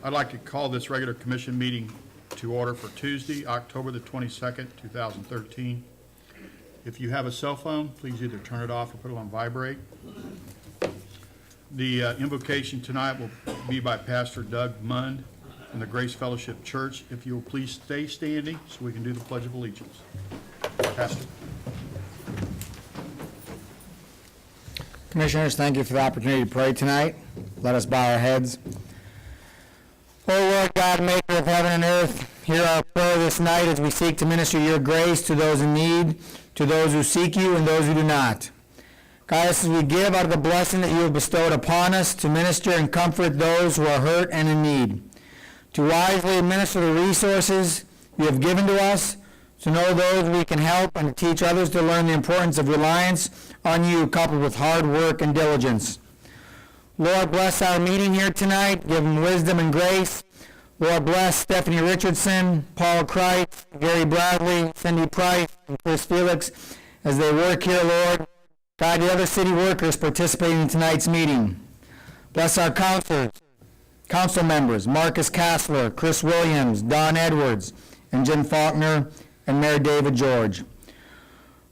I'd like to call this regular commission meeting to order for Tuesday, October the 22nd, 2013. If you have a cell phone, please either turn it off or put it on vibrate. The invocation tonight will be by Pastor Doug Mund from the Grace Fellowship Church. If you will please stay standing so we can do the Pledge of Allegiance. Pastor. Commissioners, thank you for the opportunity to pray tonight. Let us bow our heads. O Lord God, maker of heaven and earth, hear our prayer this night as we seek to minister your grace to those in need, to those who seek you and those who do not. Guide us as we give out of the blessing that you have bestowed upon us to minister and comfort those who are hurt and in need, to wisely administer the resources you have given to us, to know those we can help, and to teach others to learn the importance of reliance on you, coupled with hard work and diligence. Lord, bless our meeting here tonight. Give them wisdom and grace. Lord, bless Stephanie Richardson, Paul Christ, Gary Bradley, Cindy Price, and Chris Felix as they work here, Lord. Guide the other city workers participating in tonight's meeting. Bless our counselors, council members, Marcus Kassler, Chris Williams, Don Edwards, and Jim Faulkner, and Mayor David George.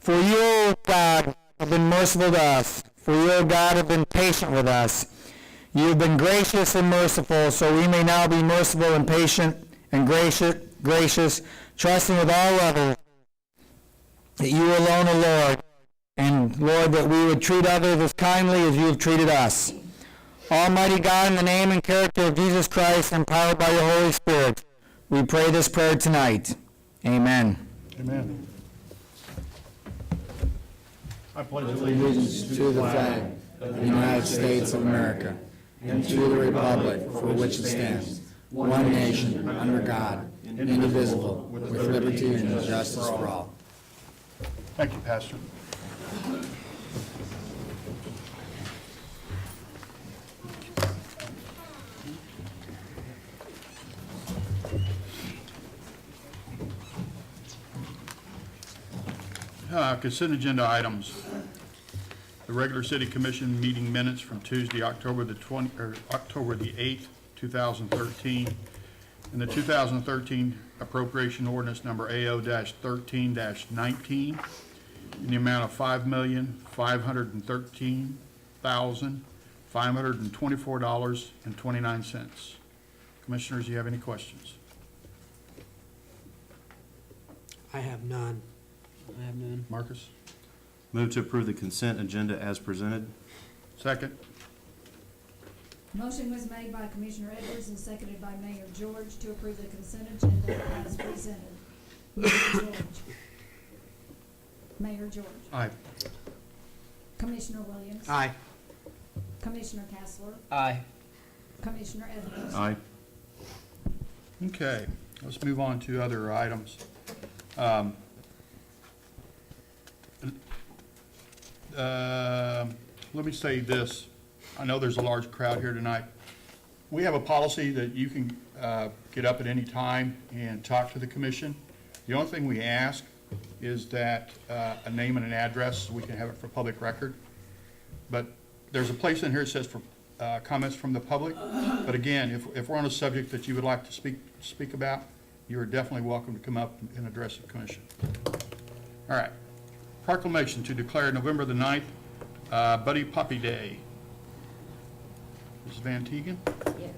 For you, O God, have been merciful to us. For you, O God, have been patient with us. You have been gracious and merciful, so we may now be merciful and patient and gracious, trusting with all others that you alone are Lord, and Lord, that we would treat others as kindly as you have treated us. Almighty God, in the name and character of Jesus Christ, empowered by your Holy Spirit, we pray this prayer tonight. Amen. Amen. I pledge Allegiance to the flag of the United States of America and to the republic for which it stands, one nation, under God, indivisible, with liberty and justice for all. Thank you, Pastor. Consent agenda items. The regular city commission meeting minutes from Tuesday, October the 8th, 2013, and the 2013 appropriation ordinance number AO-13-19 in the amount of $5,513,524.29. Commissioners, do you have any questions? I have none. I have none. Marcus? Move to approve the consent agenda as presented. Second. Motion was made by Commissioner Edwards and seconded by Mayor George to approve the consent agenda as presented. Mayor George. Aye. Commissioner Williams. Aye. Commissioner Kassler. Aye. Commissioner Edwards. Aye. Okay, let's move on to other items. Let me say this. I know there's a large crowd here tonight. We have a policy that you can get up at any time and talk to the commission. The only thing we ask is that a name and an address so we can have it for public record. But there's a place in here that says for comments from the public. But again, if we're on a subject that you would like to speak about, you are definitely welcome to come up and address the commission. All right. Proclamation to declare November the 9th Buddy Poppy Day. Mrs. Van Tegan? Yes.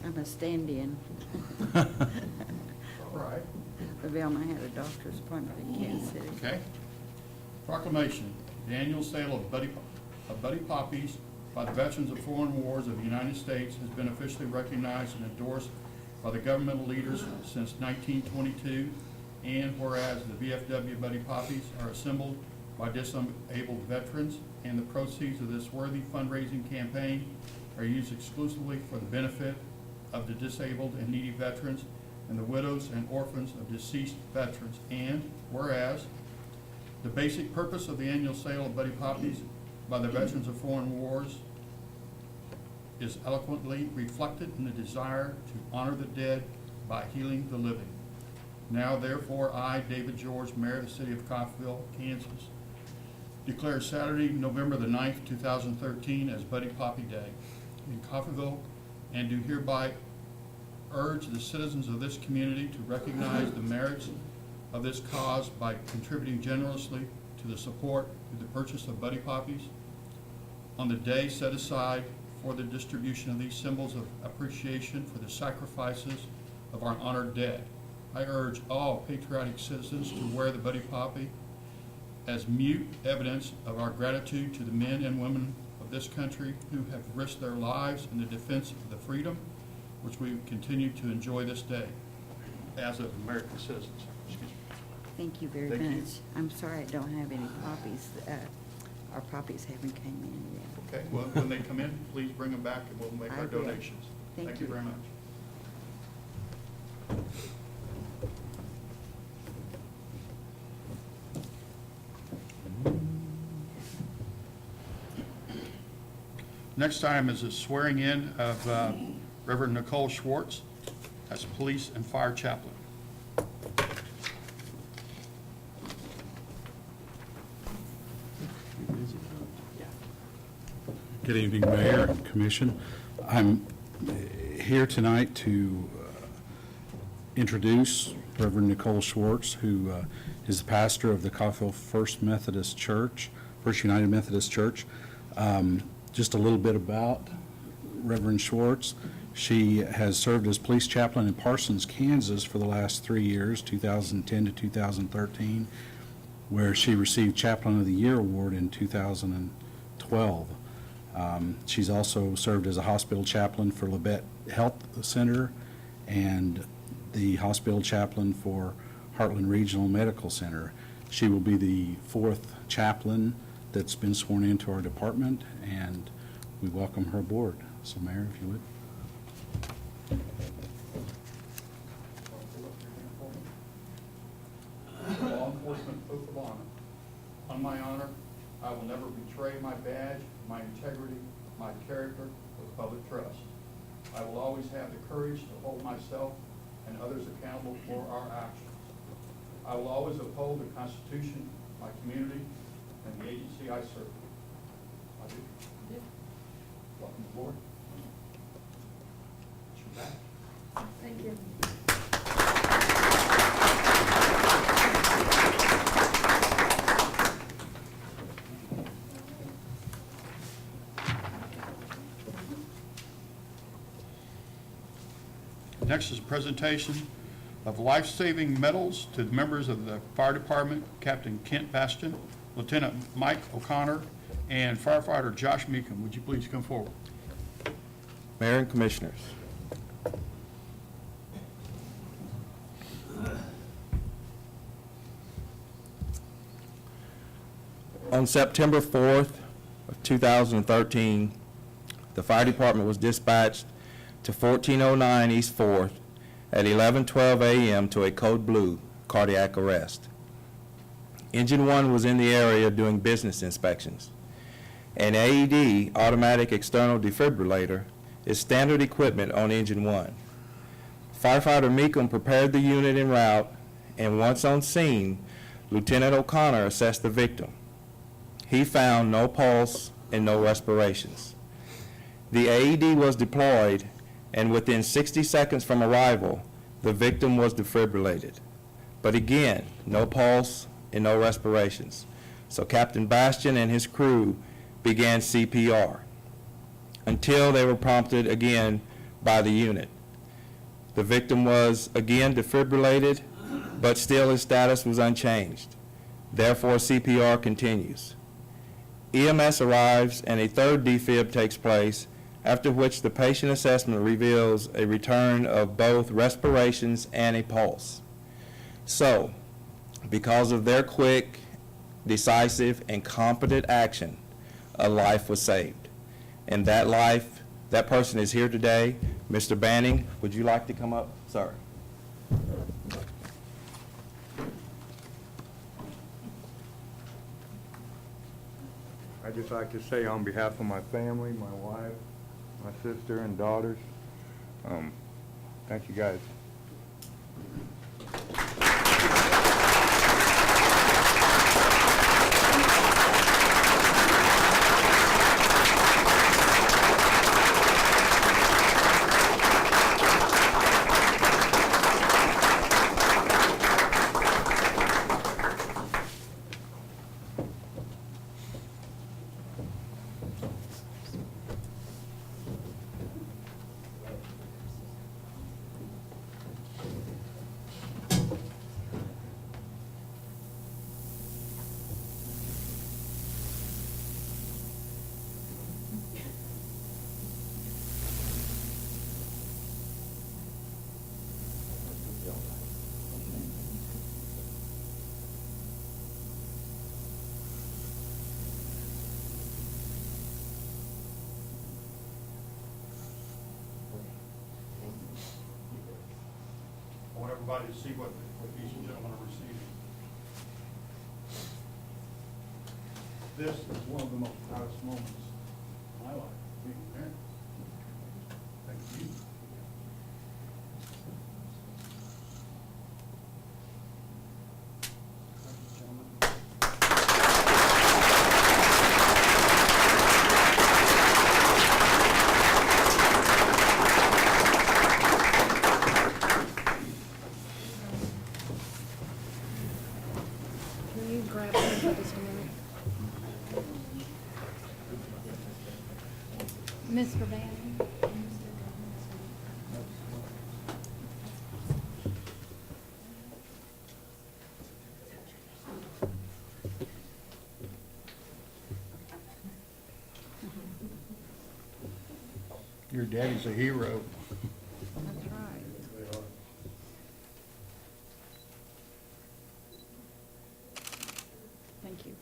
I'm a stand-in. All right. Velma had a doctor's appointment in Kansas City. Okay. Proclamation, the annual sale of Buddy Poppies by the Veterans of Foreign Wars of the United States has been officially recognized and endorsed by the governmental leaders since 1922, and whereas the VFW Buddy Poppies are assembled by disabled veterans, and the proceeds of this worthy fundraising campaign are used exclusively for the benefit of the disabled and needy veterans and the widows and orphans of deceased veterans, and whereas the basic purpose of the annual sale of Buddy Poppies by the Veterans of Foreign Wars is eloquently reflected in the desire to honor the dead by healing the living. Now, therefore, I, David George, Mayor of the City of Coffeyville, Kansas, declare Saturday, November the 9th, 2013 as Buddy Poppy Day in Coffeyville, and do hereby urge the citizens of this community to recognize the merits of this cause by contributing generously to the support through the purchase of Buddy Poppies on the day set aside for the distribution of these symbols of appreciation for the sacrifices of our honored dead. I urge all patriotic citizens to wear the Buddy Poppy as mute evidence of our gratitude to the men and women of this country who have risked their lives in the defense of the freedom which we continue to enjoy this day as of American citizens. Excuse me. Thank you very Thank you. much. I'm sorry I don't have any poppies. Our poppies haven't came in yet. Okay, well, when they come in, please bring them back and we'll make I our will. donations. Thank you you. very much. Next item is the swearing in of Reverend Nicole Schwartz as police and fire chaplain. Good evening, Mayor and Commission. I'm here tonight to introduce Reverend Nicole Schwartz, who is the pastor of the Coffeyville First United Methodist Church. Just a little bit about Reverend Schwartz. She has served as police chaplain in Parsons, Kansas for the last 3 years, 2010 to 2013, where she received Chaplain of the Year award in 2012. She's also served as a hospital chaplain for Labette Health Center and the hospital chaplain for Heartland Regional Medical Center. She will be the 4th chaplain that's been sworn into our department, and we welcome her aboard. So, Mayor, if you would. Law enforcement oath of honor. On my honor, I will never betray my badge, my integrity, my character, or public trust. I will always have the courage to hold myself and others accountable for our actions. I will always uphold the Constitution, my community, and the agency I serve. I do. Welcome aboard. It's your badge. Thank you. Next is a presentation of life-saving medals to the members of the fire department, Captain Kent Bastian, Lieutenant Mike O'Connor, and firefighter Josh Meekum. Would you please come forward? Mayor and Commissioners. On September 4th of 2013, the fire department was dispatched to 1409 East 4th at 11:12 a.m. to a code blue cardiac arrest. Engine 1 was in the area doing business inspections. An AED, automatic external defibrillator, is standard equipment on Engine 1. Firefighter Meekum prepared the unit en route, and once on scene, Lieutenant O'Connor assessed the victim. He found no pulse and no respirations. The AED was deployed, and within 60 seconds from arrival, the victim was defibrillated. But again, no pulse and no respirations. So Captain Bastian and his crew began CPR until they were prompted again by the unit. The victim was again defibrillated, but still his status was unchanged. Therefore, CPR continues. EMS arrives and a third defib takes place, after which the patient assessment reveals a return of both respirations and a pulse. So, because of their quick, decisive, and competent action, a life was saved. And that person is here today. Mr. Banning, would you like to come up, sir? I'd just like to say on behalf of my family, my wife, my sister and daughters, thank you guys. want everybody to see what these gentlemen are receiving. This is one of the most proudest moments of my life, being a parent. Thank you. Can you grab one just a minute? Mr. Bannon? Your daddy's a hero. That's right. Thank you.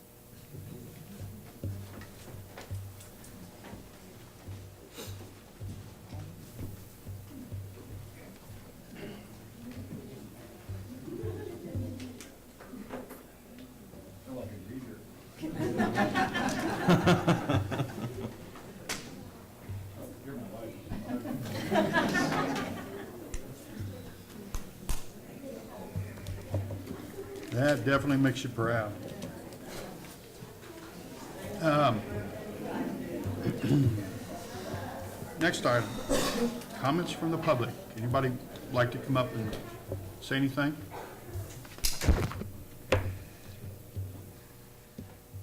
That definitely makes you proud. Next item, comments from the public. Anybody like to come up and say anything?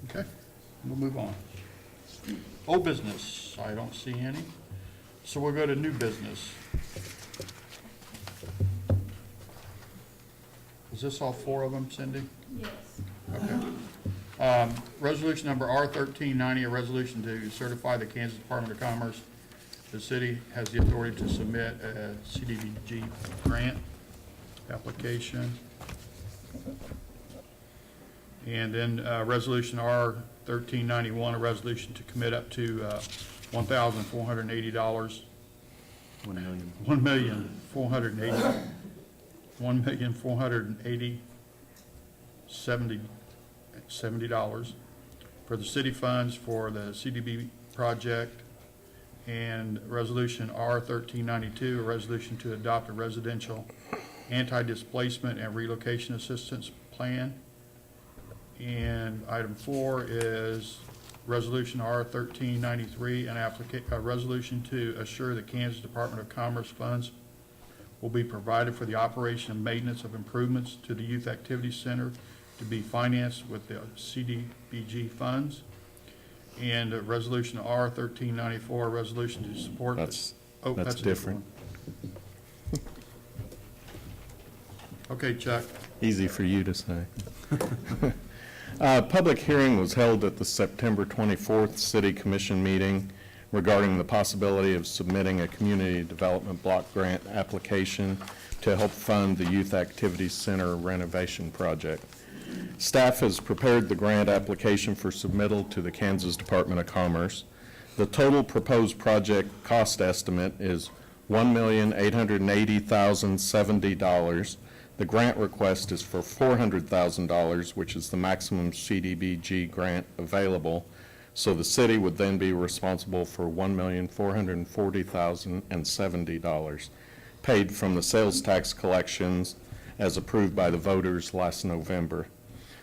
Okay, we'll move on. Old business, I don't see any. So we'll go to new business. Is this all four of them, Cindy? Yes. Okay. Resolution number R-1390, a resolution to certify the Kansas Department of Commerce. The city has the authority to submit a CDBG grant application. And then Resolution R-1391, a resolution to commit up to $1,480. $1,480,70 for the city funds for the CDB project. And Resolution R-1392, a resolution to adopt a residential anti-displacement and relocation assistance plan. And item 4 is Resolution R-1393, a resolution to assure the Kansas Department of Commerce funds will be provided for the operation and maintenance of improvements to the Youth Activity Center to be financed with the CDBG funds. And Resolution R-1394, a resolution to support. That's Oh, that's a different one. Okay, Chuck. easy for you to say. Public hearing was held at the September 24th City Commission meeting regarding the possibility of submitting a community development block grant application to help fund the Youth Activities Center renovation project. Staff has prepared the grant application for submittal to the Kansas Department of Commerce. The total proposed project cost estimate is $1,880,070. The grant request is for $400,000, which is the maximum CDBG grant available. So the city would then be responsible for $1,440,070 paid from the sales tax collections as approved by the voters last November.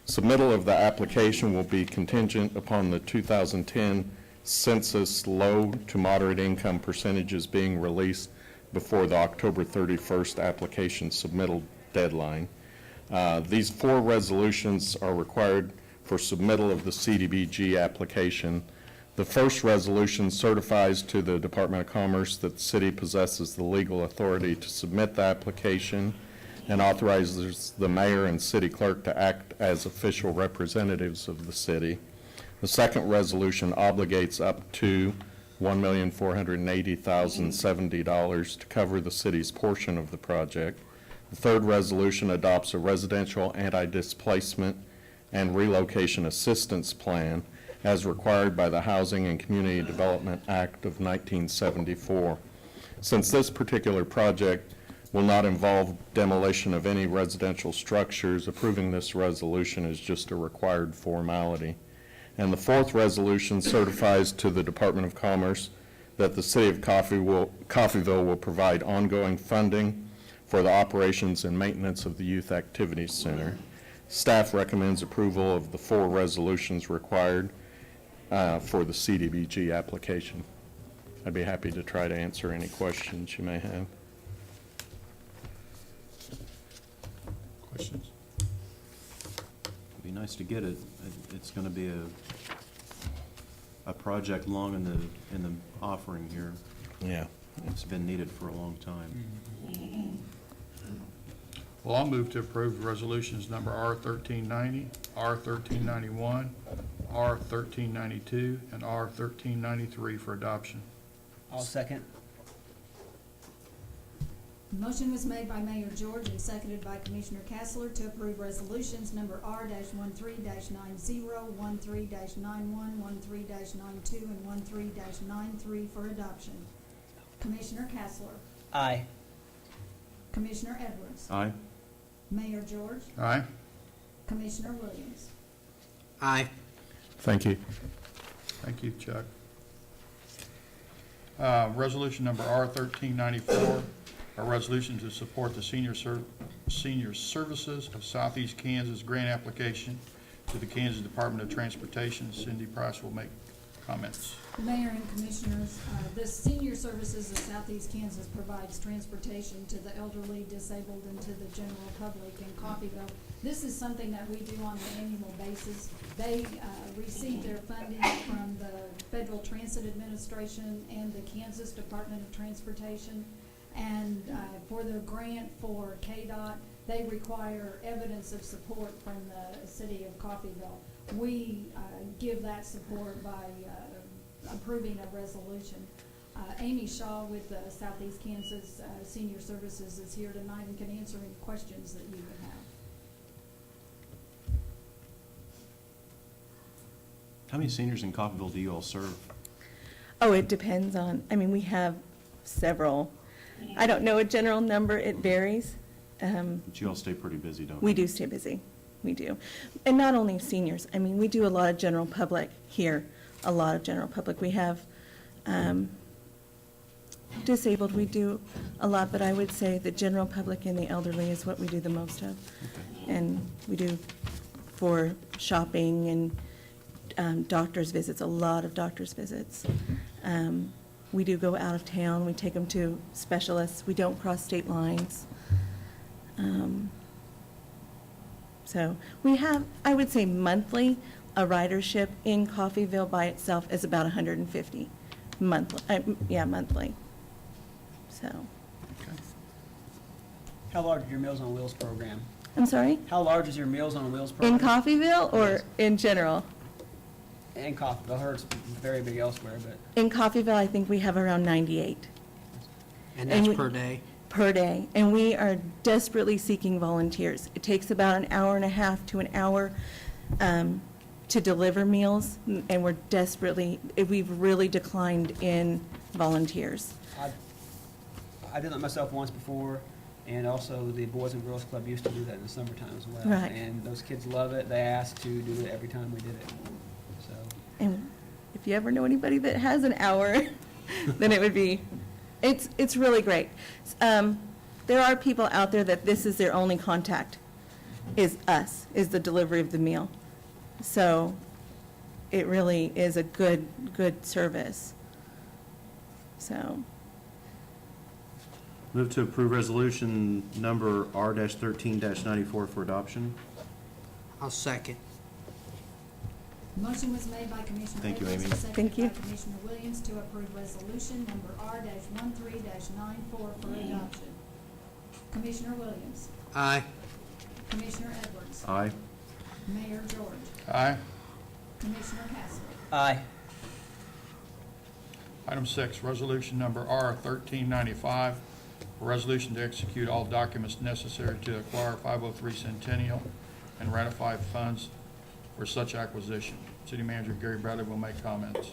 Submittal of the application will be contingent upon the 2010 census low to moderate income percentages being released before the October 31st application submittal deadline. These 4 resolutions are required for submittal of the CDBG application. The first resolution certifies to the Department of Commerce that the city possesses the legal authority to submit the application and authorizes the mayor and city clerk to act as official representatives of the city. The second resolution obligates up to $1,480,070 to cover the city's portion of the project. The third resolution adopts a residential anti-displacement and relocation assistance plan as required by the Housing and Community Development Act of 1974. Since this particular project will not involve demolition of any residential structures. Approving this resolution is just a required formality. And the fourth resolution certifies to the Department of Commerce that the City of Coffeyville will provide ongoing funding for the operations and maintenance of the Youth Activities Center. Staff recommends approval of the 4 resolutions required for the CDBG application. I'd be happy to try to answer any questions you may have. Questions? It'd be nice to get it. It's going to be a project long in the offering here. Yeah. It's been needed for a long time. Well, I'll move to approve resolutions number R-1390, R-1391, R-1392, and R-1393 for adoption. I'll second. Motion was made by Mayor George and seconded by Commissioner Castler to approve resolutions number R-13-90, 13-91, 13-92, and 13-93 for adoption. Commissioner Castler. Aye. Commissioner Edwards. Aye. Mayor George. Aye. Commissioner Williams. Aye. Thank you. Thank you, Chuck. Resolution number R-1394, a resolution to support the Senior Services of Southeast Kansas grant application to the Kansas Department of Transportation. Cindy Price will make comments. Mayor and Commissioners, the Senior Services of Southeast Kansas provides transportation to the elderly, disabled, and to the general public in Coffeyville. This is something that we do on an annual basis. They receive their funding from the Federal Transit Administration and the Kansas Department of Transportation. And for their grant for KDOT, they require evidence of support from the city of Coffeyville. We give that support by approving a resolution. Amy Shaw with the Southeast Kansas Senior Services is here tonight and can answer any questions that you would have. How many seniors in Coffeyville do you all serve? Oh, it depends on, I mean, we have several. I don't know a general number, it varies. But you all stay pretty busy, don't you? We do stay busy, we do. And not only seniors, I mean, we do a lot of general public here, a lot of general public. We have disabled, we do a lot, but I would say the general public and the elderly is what we do the most of. And we do for shopping and doctor's visits, a lot of doctor's visits. We do go out of town, we take them to specialists, we don't cross state lines. So we have, I would say monthly, a ridership in Coffeyville by itself is about 150 monthly, monthly. So, How large is your Meals on Wheels program? I'm sorry, How large is your Meals on Wheels in program? Coffeyville or Yes. in general? And Coffeyville, I heard it's very big elsewhere, but, In Coffeyville, I think we have around 98 and And that's we- per day? per day, and we are desperately seeking volunteers. It takes about an hour and a half to an hour to deliver meals, and we've really declined in volunteers. I did that myself once before, and also the Boys and Girls Club used to do that in the summertime as well. Right. And those kids love it, they ask to do it every time we did it, so. And if you ever know anybody that has an hour, then it would be, it's really great. There are people out there that this is their only contact, is the delivery of the meal. So it really is a good service. So, Move to approve resolution number R-13-94 for adoption. I'll second. Motion was made by Commissioner Thank you, Edwards Amy. and Thank seconded you. by Commissioner Williams to approve resolution number R-13-94 for adoption. Commissioner Williams. Aye. Commissioner Edwards. Aye. Mayor George. Aye. Commissioner Castler. Aye. Item 6, resolution number R-1395, a resolution to execute all documents necessary to acquire 503 Centennial and ratify funds for such acquisition. City Manager Gary Bradley will make comments.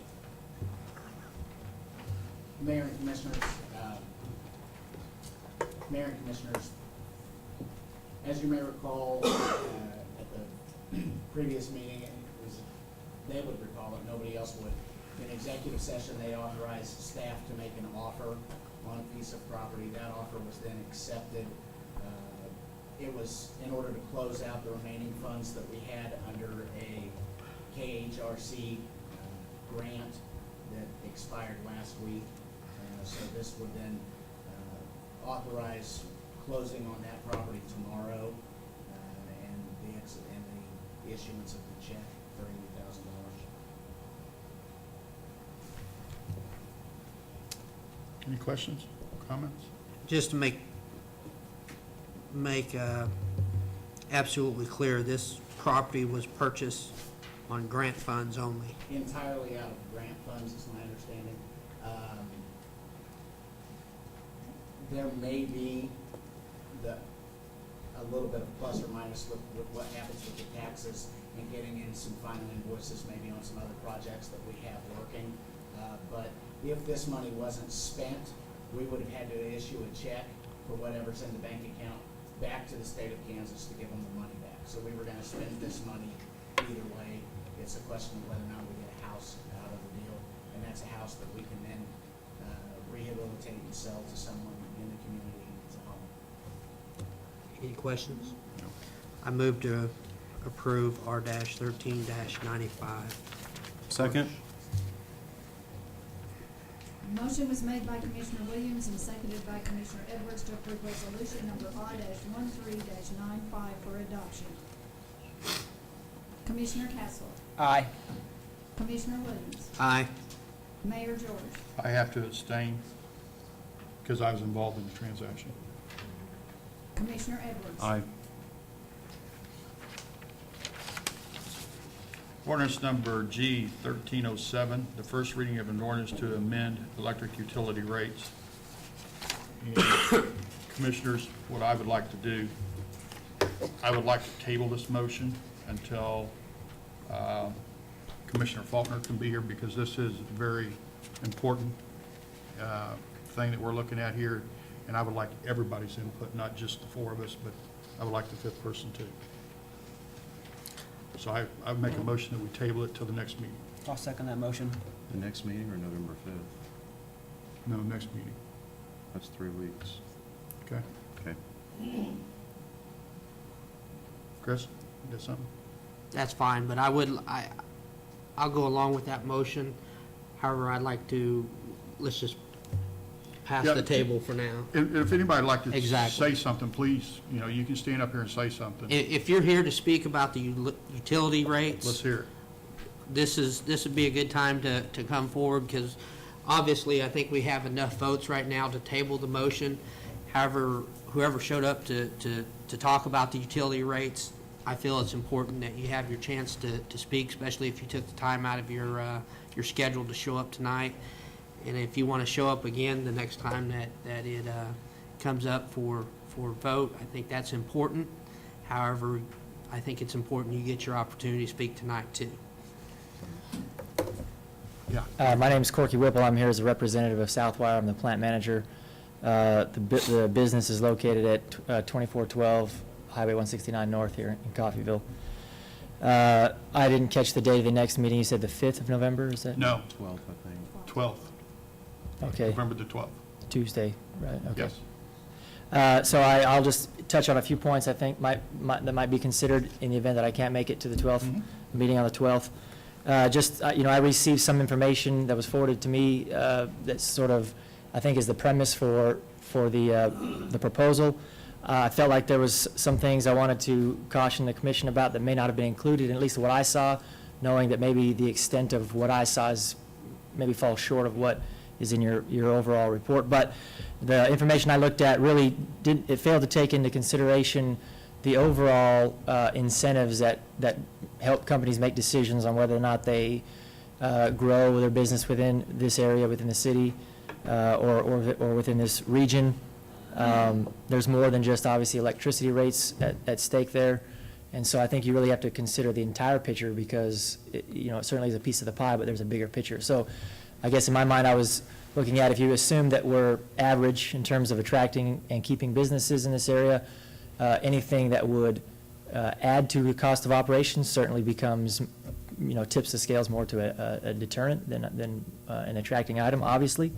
Mayor and Commissioners, Mayor and Commissioners, as you may recall, at the previous meeting, they would recall it, nobody else would. In executive session, they authorized staff to make an offer on a piece of property. That offer was then accepted. It was in order to close out the remaining funds that we had under a KHRC grant that expired last week. So this would then authorize closing on that property tomorrow and the issuance of the check for $80,000. Any questions, comments? Just to make absolutely clear, this property was purchased on grant funds only. Entirely out of grant funds, is my understanding. There may be a little bit of plus or minus with what happens with the taxes and getting in some final invoices maybe on some other projects that we have working. But if this money wasn't spent, we would have had to issue a check for whatever's in the bank account back to the state of Kansas to give them the money back. So we were going to spend this money either way. It's a question of whether or not we get a house out of the deal, and that's a house that we can then rehabilitate and sell to someone in the community as a home. Any questions? I move to approve R-13-95. Second? Motion was made by Commissioner Williams and seconded by Commissioner Edwards to approve resolution number R-13-95 for adoption. Commissioner Castle. Aye. Commissioner Williams. Aye. Mayor George. I have to abstain because I was involved in the transaction. Commissioner Edwards. Aye. Ordinance number G 1307, the first reading of an ordinance to amend electric utility rates. And Commissioners, what I would like to do, I would like to table this motion until Commissioner Faulkner can be here, because this is a very important thing that we're looking at here, and I would like everybody's input, not just the four of us, but I would like the fifth person too. So I would make a motion that we table it till the next meeting. I'll second that motion. The next meeting or November 5th? No, next meeting. That's 3 weeks. Okay? Okay. Chris, you got something? That's fine, but I'll go along with that motion. However, I'd like to, let's just pass Yeah. the table for now. If anybody would like to Exactly. say something, please, you can stand up here and say something. If you're here to speak about the utility rates. Let's hear it. This would be a good time to come forward, because obviously I think we have enough votes right now to table the motion. However, whoever showed up to talk about the utility rates, I feel it's important that you have your chance to speak, especially if you took the time out of your schedule to show up tonight. And if you want to show up again the next time that it comes up for vote, I think that's important. However, I think it's important you get your opportunity to speak tonight too. Yeah. My name is Corky Whipple. I'm here as a representative of Southwire. I'm the plant manager. The business is located at 2412 Highway 169 North here in Coffeyville. I didn't catch the date of the next meeting. You said the 5th of November, is that? No, 12th, I think. 12th, Okay, November the 12th. Tuesday, right, okay. Yes. So I'll just touch on a few points I think that might be considered in the event that I can't make it to the 12th, meeting on the 12th. I received some information that was forwarded to me that sort of, I think, is the premise for the proposal. I felt like there was some things I wanted to caution the commission about that may not have been included, at least what I saw, knowing that maybe the extent of what I saw is maybe falls short of what is in your overall report. But the information I looked at really it failed to take into consideration the overall incentives that help companies make decisions on whether or not they grow their business within this area, within the city, or within this region. There's more than just obviously electricity rates at stake there. And so I think you really have to consider the entire picture, because it certainly is a piece of the pie, but there's a bigger picture. So I guess in my mind, I was looking at, if you assume that we're average in terms of attracting and keeping businesses in this area, anything that would add to the cost of operations certainly becomes, tips the scales more to a deterrent than an attracting item, obviously.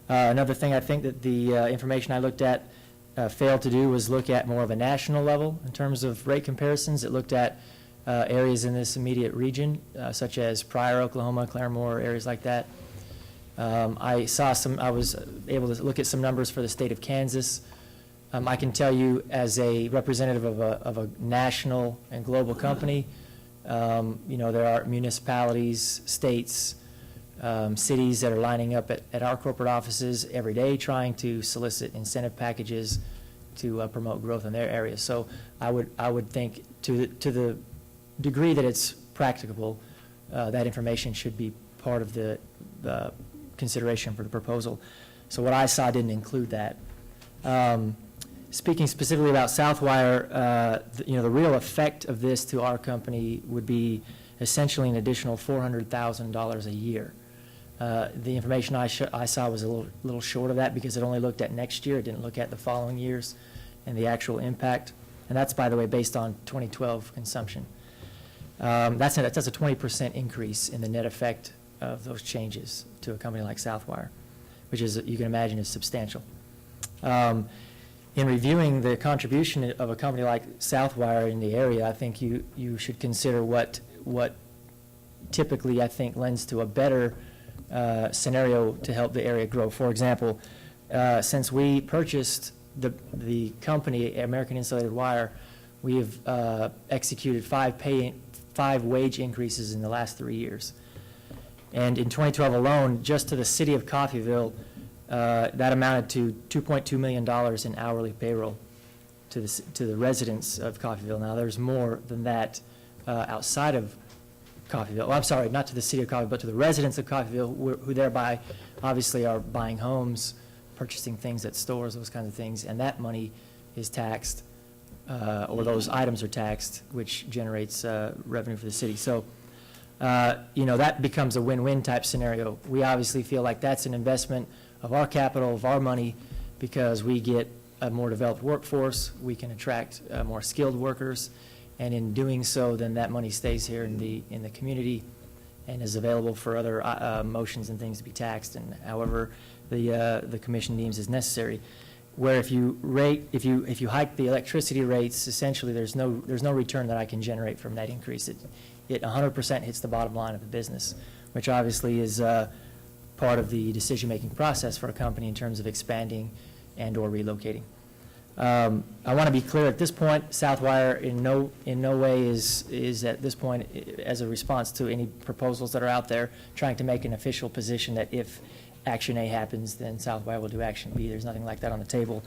Another thing I think that the information I looked at failed to do was look at more of a national level in terms of rate comparisons. It looked at areas in this immediate region, such as Pryor, Oklahoma, Claremore, areas like that. I was able to look at some numbers for the state of Kansas. I can tell you, as a representative of a national and global company, there are municipalities, states, cities that are lining up at our corporate offices every day trying to solicit incentive packages to promote growth in their areas. So I would think to the degree that it's practicable, that information should be part of the consideration for the proposal. So what I saw didn't include that. Speaking specifically about Southwire, the real effect of this to our company would be essentially an additional $400,000 a year. The information I saw was a little short of that because it only looked at next year. It didn't look at the following years and the actual impact. And that's, by the way, based on 2012 consumption. That's a 20% increase in the net effect of those changes to a company like Southwire, which is, you can imagine, is substantial. In reviewing the contribution of a company like Southwire in the area, I think you should consider what typically, I think, lends to a better scenario to help the area grow. For example, since we purchased the company, American Insulated Wire, we have executed five wage increases in the last 3 years. And in 2012 alone, just to the city of Coffeyville, that amounted to $2.2 million in hourly payroll to the residents of Coffeyville. Now, there's more than that outside of Coffeyville. Well, I'm sorry, not to the city of Coffeyville, but to the residents of Coffeyville, who thereby obviously are buying homes, purchasing things at stores, those kinds of things, and that money is taxed, or those items are taxed, which generates revenue for the city. So, that becomes a win-win type scenario. We obviously feel like that's an investment of our capital, of our money, because we get a more developed workforce, we can attract more skilled workers, and in doing so, then that money stays here in the community and is available for other motions and things to be taxed, and however the commission deems is necessary. Where if you hike the electricity rates, essentially there's no return that I can generate from that increase. It 100% hits the bottom line of the business, which obviously is part of the decision-making process for a company in terms of expanding and or relocating. I want to be clear at this point, Southwire in no way is at this point, as a response to any proposals that are out there, trying to make an official position that if action A happens, then Southwire will do action B. There's nothing like that on the table.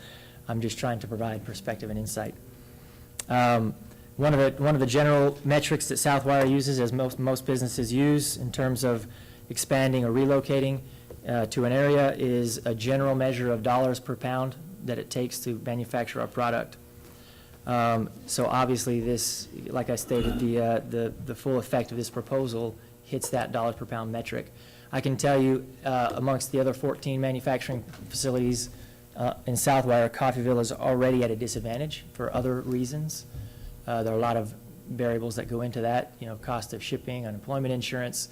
I'm just trying to provide perspective and insight. One of the general metrics that Southwire uses, as most businesses use in terms of expanding or relocating to an area, is a general measure of dollars per pound that it takes to manufacture our product. So obviously this, like I stated, the full effect of this proposal hits that dollars per pound metric. I can tell you, amongst the other 14 manufacturing facilities in Southwire, Coffeyville is already at a disadvantage for other reasons. There are a lot of variables that go into that, cost of shipping, unemployment insurance,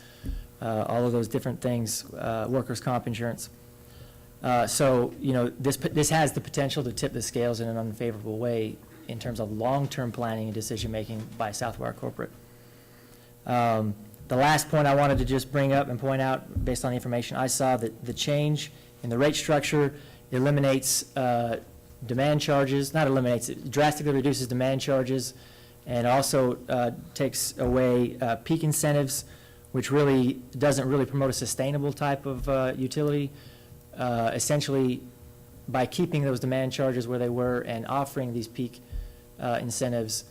all of those different things, workers' comp insurance. So, this has the potential to tip the scales in an unfavorable way in terms of long-term planning and decision-making by Southwire Corporate. The last point I wanted to just bring up and point out, based on the information I saw, that the change in the rate structure eliminates demand charges, not eliminates, it drastically reduces demand charges, and also takes away peak incentives, which really doesn't really promote a sustainable type of utility. Essentially, by keeping those demand charges where they were and offering these peak incentives,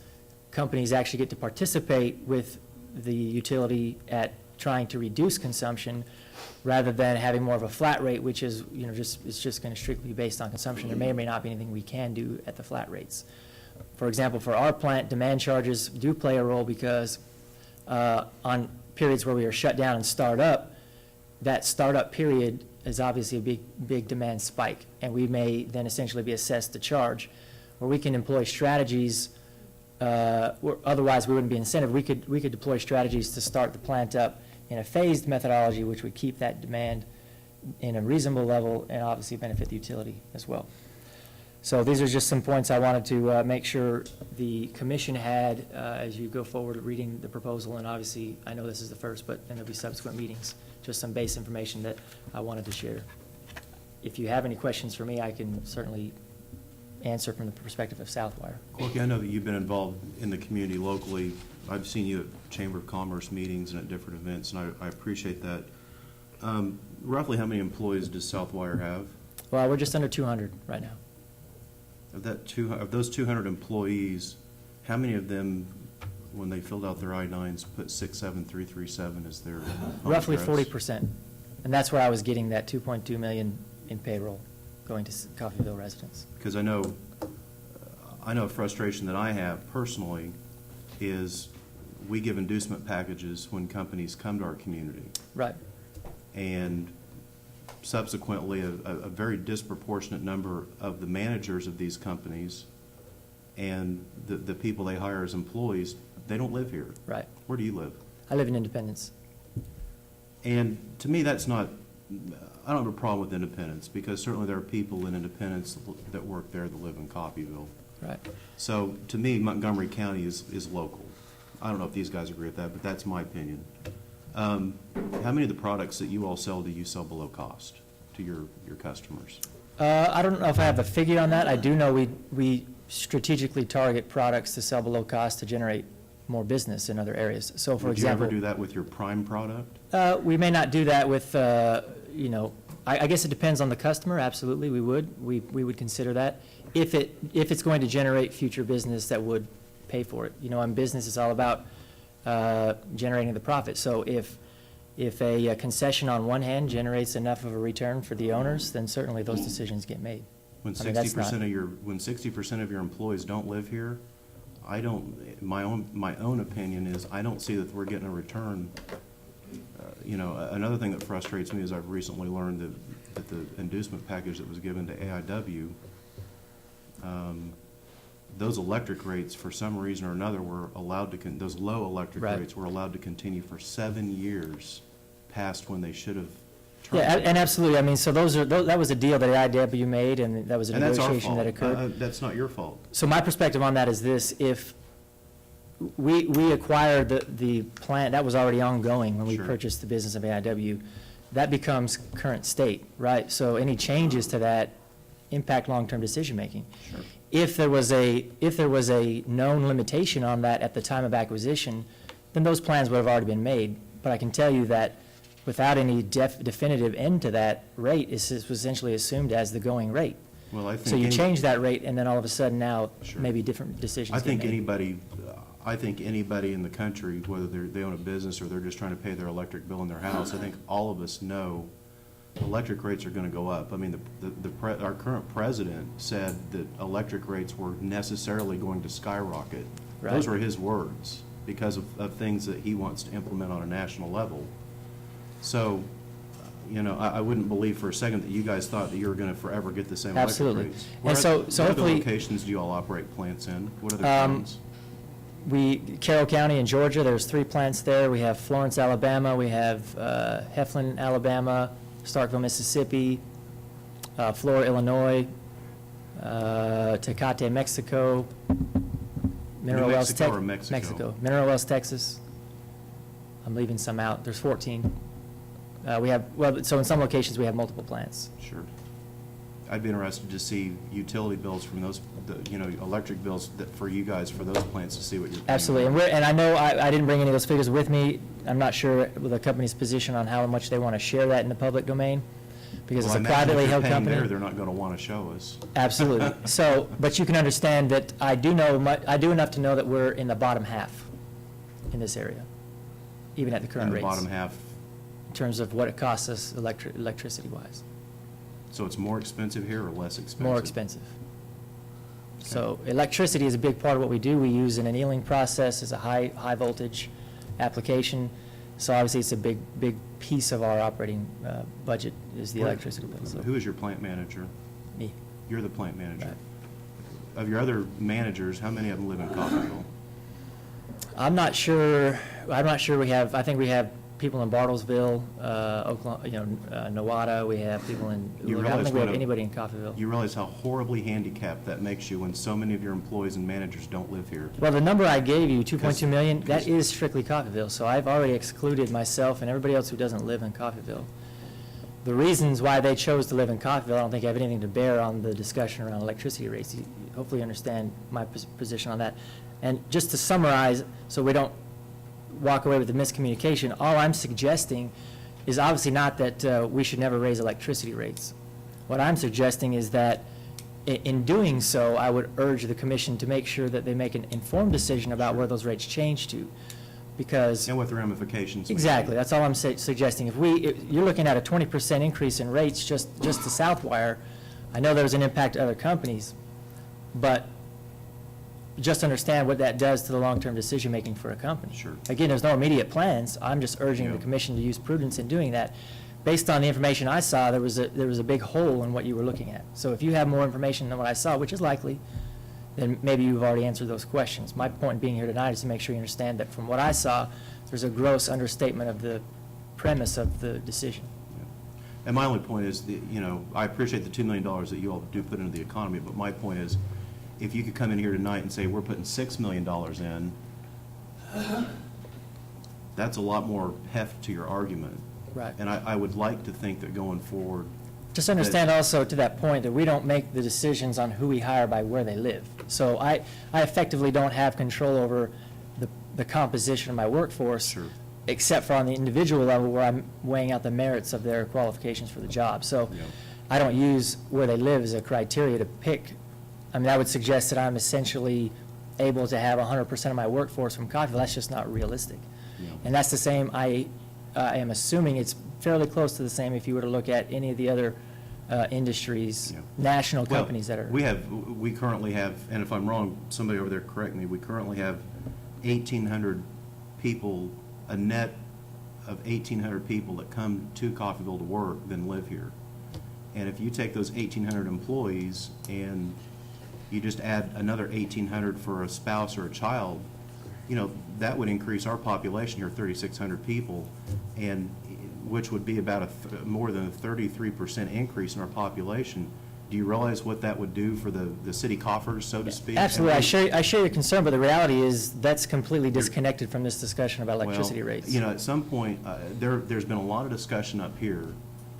companies actually get to participate with the utility at trying to reduce consumption rather than having more of a flat rate, which is, it's just going to strictly be based on consumption. There may or may not be anything we can do at the flat rates. For example, for our plant, demand charges do play a role because on periods where we are shut down and start up, that startup period is obviously a big demand spike, and we may then essentially be assessed the charge, where we can employ strategies, where otherwise we wouldn't be incented. We could deploy strategies to start the plant up in a phased methodology, which would keep that demand in a reasonable level and obviously benefit the utility as well. So these are just some points I wanted to make sure the commission had as you go forward reading the proposal. And obviously, I know this is the first, but then there'll be subsequent meetings. Just some base information that I wanted to share. If you have any questions for me, I can certainly answer from the perspective of Southwire. Corky, I know that you've been involved in the community locally. I've seen you at Chamber of Commerce meetings and at different events, and I appreciate that. Roughly how many employees does Southwire have? Well, we're just under 200 right now. Of those 200 employees, how many of them, when they filled out their I-9s, put 67337 as their home Roughly address? 40%. And that's where I was getting that 2.2 million in payroll going to Coffeyville residents. Because I know a frustration that I have personally is we give inducement packages when companies come to our community. Right. And subsequently, a very disproportionate number of the managers of these companies and the people they hire as employees, they don't live here. Right. Where do you live? I live in Independence. And to me, that's not, I don't have a problem with Independence, because certainly there are people in Independence that work there that live in Coffeyville. Right. So to me, Montgomery County is local. I don't know if these guys agree with that, but that's my opinion. How many of the products that you all sell do you sell below cost to your customers? I don't know if I have a figure on that. I do know we strategically target products to sell below cost to generate more business in other areas. So, for example, Would you ever do that with your prime product? we may not do that with, I guess it depends on the customer. Absolutely, we would. We would consider that if it's going to generate future business that would pay for it. In business, it's all about generating the profit. So if a concession on one hand generates enough of a return for the owners, then certainly those decisions get made. When I mean, that's 60% of your employees don't live here, my own opinion is I don't see that we're getting a return. Another thing that frustrates me is I've recently learned that the inducement package that was given to AIW, those electric rates, for some reason or another, were allowed to, those low electric Right. rates were allowed to continue for 7 years past when they should have Yeah, terminated. and absolutely. I mean, so that was a deal that AIW made, and that was a And that's our negotiation that fault. occurred. That's not your fault. So my perspective on that is this: if we acquired the plant, that was already ongoing when we Sure. purchased the business of AIW, that becomes current state, right? So any changes to that impact long-term decision-making. Sure. If there was a known limitation on that at the time of acquisition, then those plans would have already been made. But I can tell you that without any definitive end to that rate, it's essentially assumed as the going rate. Well, I think So you any- change that rate, and then all of a sudden now, Sure. maybe different decisions I get think made. anybody in the country, whether they own a business or they're just trying to pay their electric bill in their house, I think all of us know electric rates are going to go up. I mean, our current president said that electric rates were necessarily going to skyrocket. Right. Those were his words because of things that he wants to implement on a national level. So, I wouldn't believe for a second that you guys thought that you were going to forever get the same electric Absolutely. rates. And so What other hopefully- locations do you all operate plants in? What other Um, towns? Carroll County in Georgia, there's 3 plants there. We have Florence, Alabama, we have Heflin, Alabama, Starkville, Mississippi, Flora, Illinois, Tecate, Mexico, Mineral Wells, Mexico or Mexico? Mexico. Mineral Wells, Texas. I'm leaving some out. There's 14. So in some locations, we have multiple plants. Sure. I'd be interested to see utility bills from those, electric bills for you guys for those plants to see what you're paying. Absolutely, and I know I didn't bring any of those figures with me. I'm not sure with the company's position on how much they want to share that in the public domain, because Well, I it's a imagine privately if held they're paying company. there, they're not going to want to show us. Absolutely. So, but you can understand that I do enough to know that we're in the bottom half in this area, even at the In current the rates. bottom half, In terms of what it costs us electricity-wise. so it's more expensive here or less expensive? More expensive. So electricity is a big part of what we do. We use an annealing process as a high voltage application. So obviously, it's a big, big piece of our operating budget is the What- electricity bill, so. Who is your plant manager? Me. You're the plant manager. Right. Of your other managers, how many of them live in Coffeyville? I'm not sure we have, I think we have people in Bartlesville, Oklahoma, Nowata, we have people in, I You don't realize think we have what a- anybody in Coffeyville. You realize how horribly handicapped that makes you when so many of your employees and managers don't live here? Well, the number I gave you, 2.2 million, that Because- is strictly Coffeyville, so I've already excluded myself and everybody else who doesn't live in Coffeyville. The reasons why they chose to live in Coffeyville, I don't think have anything to bear on the discussion around electricity rates. You hopefully understand my position on that. And just to summarize, so we don't walk away with the miscommunication, all I'm suggesting is obviously not that we should never raise electricity rates. What I'm suggesting is that in doing so, I would urge the commission to make sure that they make an informed decision about where those rates change to, because. And what the ramifications may be. Exactly, that's all I'm suggesting. If you're looking at a 20% increase in rates just to Southwire, I know there's an impact to other companies, but just understand what that does to the long-term decision-making for a company. Sure. Again, there's no immediate plans, I'm just urging the Yeah. commission to use prudence in doing that. Based on the information I saw, there was a big hole in what you were looking at. So if you have more information than what I saw, which is likely, then maybe you've already answered those questions. My point in being here tonight is to make sure you understand that from what I saw, there's a gross understatement of the premise of the decision. And my only point is, I appreciate the $2 million that you all do put into the economy, but my point is, if you could come in here tonight and say, we're putting $6 million in, that's a lot more heft to your argument. Right. And I would like to think that going forward. Just understand also to that point that we don't make the decisions on who we hire by where they live. So I effectively don't have control over the composition of my workforce. Sure. Except for on the individual level where I'm weighing out the merits of their qualifications for the job. So Yeah. I don't use where they live as a criteria to pick. I mean, I would suggest that I'm essentially able to have 100% of my workforce from Coffeyville. That's just not realistic. Yeah. And that's the same, I am assuming it's fairly close to the same if you were to look at any of the other industries, Yeah. national Well, companies that are. we currently have, and if I'm wrong, somebody over there correct me, we currently have 1,800 people, a net of 1,800 people that come to Coffeyville to work than live here. And if you take those 1,800 employees and you just add another 1,800 for a spouse or a child, that would increase our population here, 3,600 people, and which would be about more than a 33% increase in our population. Do you realize what that would do for the city coffers, so to speak? Absolutely, And I share your concern, but the reality is that's completely disconnected from this discussion about electricity well, rates. at some point, there's been a lot of discussion up here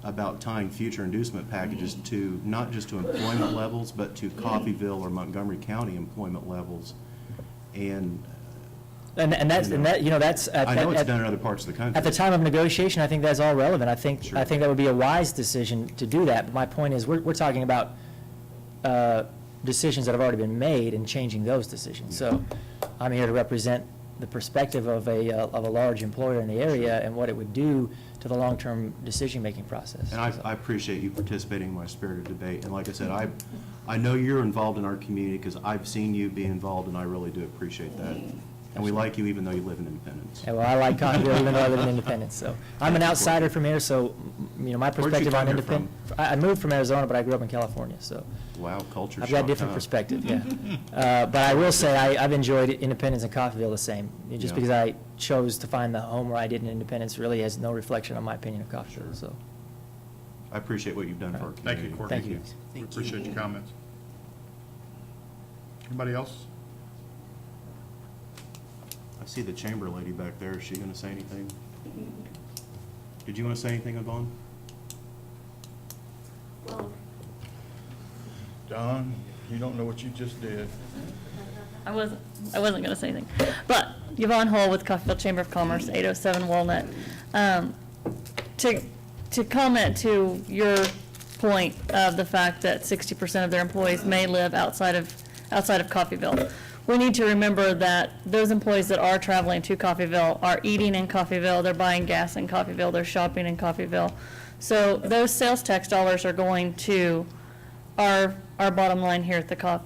about tying future inducement packages to, not just to employment levels, but to Coffeyville or Montgomery County employment levels. And That's. I know it's done in other parts of the country. At the time of negotiation, I think that's all relevant. I think Sure. that would be a wise decision to do that. But my point is, we're talking about decisions that have already been made and changing those decisions. So I'm here to represent the perspective of a large employer in the area and what it would do to the long-term decision-making process. And I appreciate you participating in my spirited debate. And like I said, I know you're involved in our community because I've seen you be involved, and I really do appreciate that. And we like you even though you live in Independence. Yeah, well, I like Coffeyville even though I live in Independence, so. I'm an outsider from here, so, my perspective on come here Independence. I moved from Arizona, but I grew up in California, so. Wow, culture shock. I've got a different huh? perspective, yeah. But I will say, I've enjoyed Independence and Coffeyville the same. Just Yeah. because I chose to find the home where I did in Independence really has no reflection on my opinion of Coffeyville, so. I appreciate what you've done for our Thank community. you, Courtney. Thank you. We appreciate your comments. Anybody else? I see the chamber lady back there. Is she going to say anything? Did you want to say anything, Yvonne? Don, you don't know what you just did. I wasn't going to say anything. But Yvonne Hull with Coffeyville Chamber of Commerce, 807 Walnut. To comment to your point of the fact that 60% of their employees may live outside of Coffeyville, we need to remember that those employees that are traveling to Coffeyville are eating in Coffeyville, they're buying gas in Coffeyville, they're shopping in Coffeyville. So those sales tax dollars are going to our bottom line here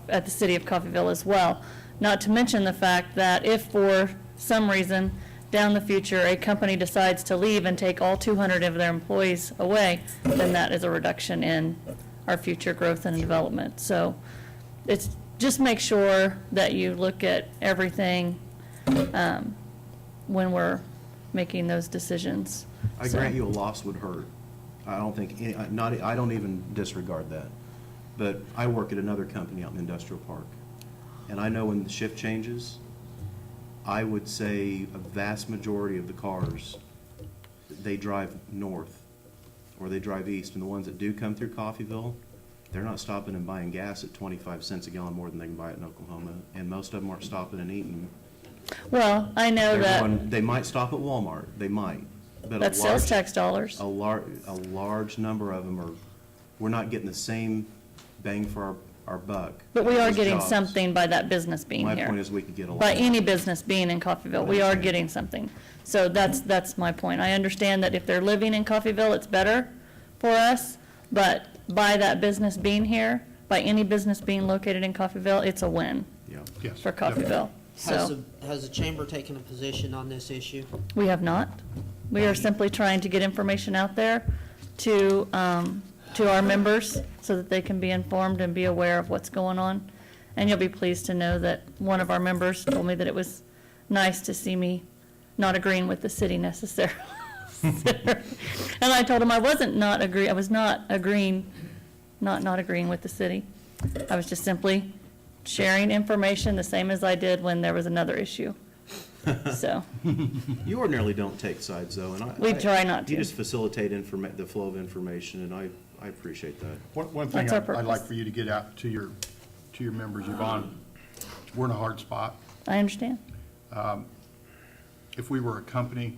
at the city of Coffeyville as well. Not to mention the fact that if for some reason down the future, a company decides to leave and take all 200 of their employees away, then that is a reduction in our future growth and development. So it's, just make sure that you look at everything when we're making those decisions. I grant you a loss would hurt. I don't think, I don't even disregard that. But I work at another company out in the industrial park. And I know when the shift changes, I would say a vast majority of the cars, they drive north or they drive east. And the ones that do come through Coffeyville, they're not stopping and buying gas at 25 cents a gallon more than they can buy it in Oklahoma. And most of them aren't stopping and eating. Well, I know that They might stop at Walmart, they might. But that's sales tax dollars. A large number of them are, we're not getting the same bang for our buck. But we are as getting jobs. something by that business being here. My point is we could get a lot. By any business being in Coffeyville, we are getting something. So that's my point. I understand that if they're living in Coffeyville, it's better for us, but by that business being here, by any business being located in Coffeyville, it's a win Yeah. Yes. for Coffeyville. So, Has the chamber taken a position on this issue? we have not. We are simply trying to get information out there to our members so that they can be informed and be aware of what's going on. And you'll be pleased to know that one of our members told me that it was nice to see me not agreeing with the city necessarily. And I told him I was not agreeing with the city. I was just simply sharing information the same as I did when there was another issue. So, You ordinarily don't take sides, though, and we try not You to. just facilitate the flow of information, and I appreciate that. One thing That's our I'd like purpose. for you to get out to your members, Yvonne, we're in a hard spot. I understand. If we were a company,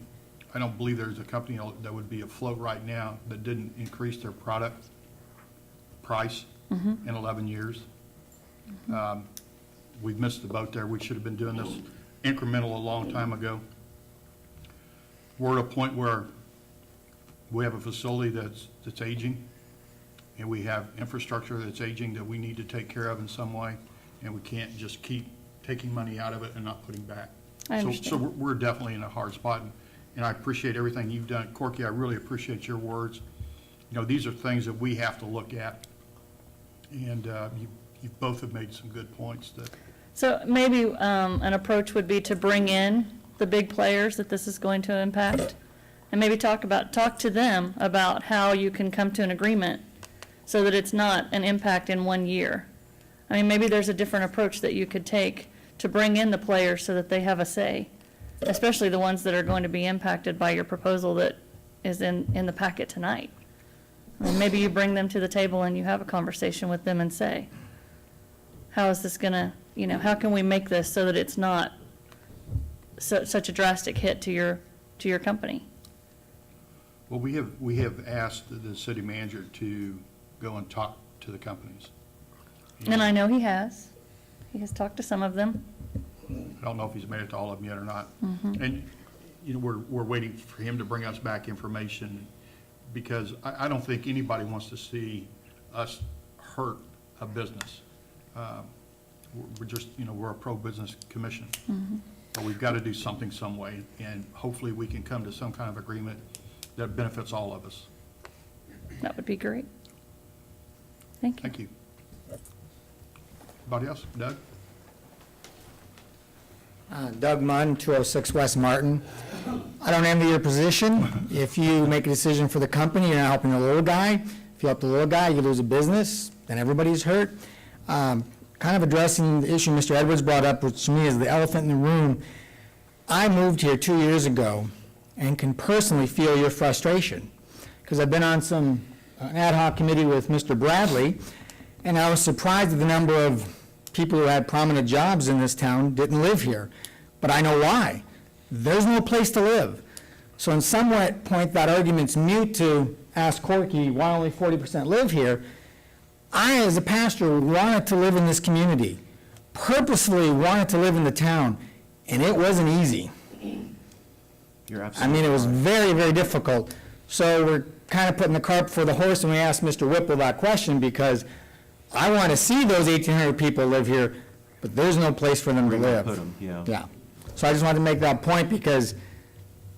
I don't believe there's a company that would be afloat right now that didn't increase their product price in 11 years. We've missed the boat there. We should have been doing this incremental a long time ago. We're at a point where we have a facility that's aging, and we have infrastructure that's aging that we need to take care of in some way, and we can't just keep taking money out of it and not putting back. I So understand. we're definitely in a hard spot, and I appreciate everything you've done. Corky, I really appreciate your words. You know, these are things that we have to look at, and you both have made some good points that, So maybe an approach would be to bring in the big players that this is going to impact, and maybe talk to them about how you can come to an agreement so that it's not an impact in 1 year. I mean, maybe there's a different approach that you could take to bring in the players so that they have a say, especially the ones that are going to be impacted by your proposal that is in the packet tonight. I mean, maybe you bring them to the table and you have a conversation with them and say, how is this gonna, how can we make this so that it's not such a drastic hit to your company? well, we have asked the city manager to go and talk to the companies. And I know he has. He has talked to some of them. I don't know if he's made it to all of them yet or not. And, we're waiting for him to bring us back information, because I don't think anybody wants to see us hurt a business. We're just, we're a pro-business commission. But we've got to do something some way, and hopefully we can come to some kind of agreement that benefits all of us. That would be great. Thank you. Thank you. Anybody else? Doug? Doug Munn, 206 West Martin. I don't envy your position. If you make a decision for the company, you're not helping the little guy. If you help the little guy, you lose a business, then everybody's hurt. Kind of addressing the issue Mr. Edwards brought up, which to me is the elephant in the room. I moved here 2 years ago and can personally feel your frustration, because I've been on an ad hoc committee with Mr. Bradley, and I was surprised at the number of people who had prominent jobs in this town didn't live here. But I know why. There's no place to live. So in some point, that argument's mute to ask Corky why only 40% live here. I, as a pastor, wanted to live in this community, purposefully wanted to live in the town, and it wasn't easy. You're I absolutely mean, it was right. very, very difficult. So we're kind of putting the cart before the horse when we asked Mr. Whipple that question, because I want to see those 1,800 people live here, but there's no place for them to Where you live. put 'em, yeah. Yeah. So I just wanted to make that point, because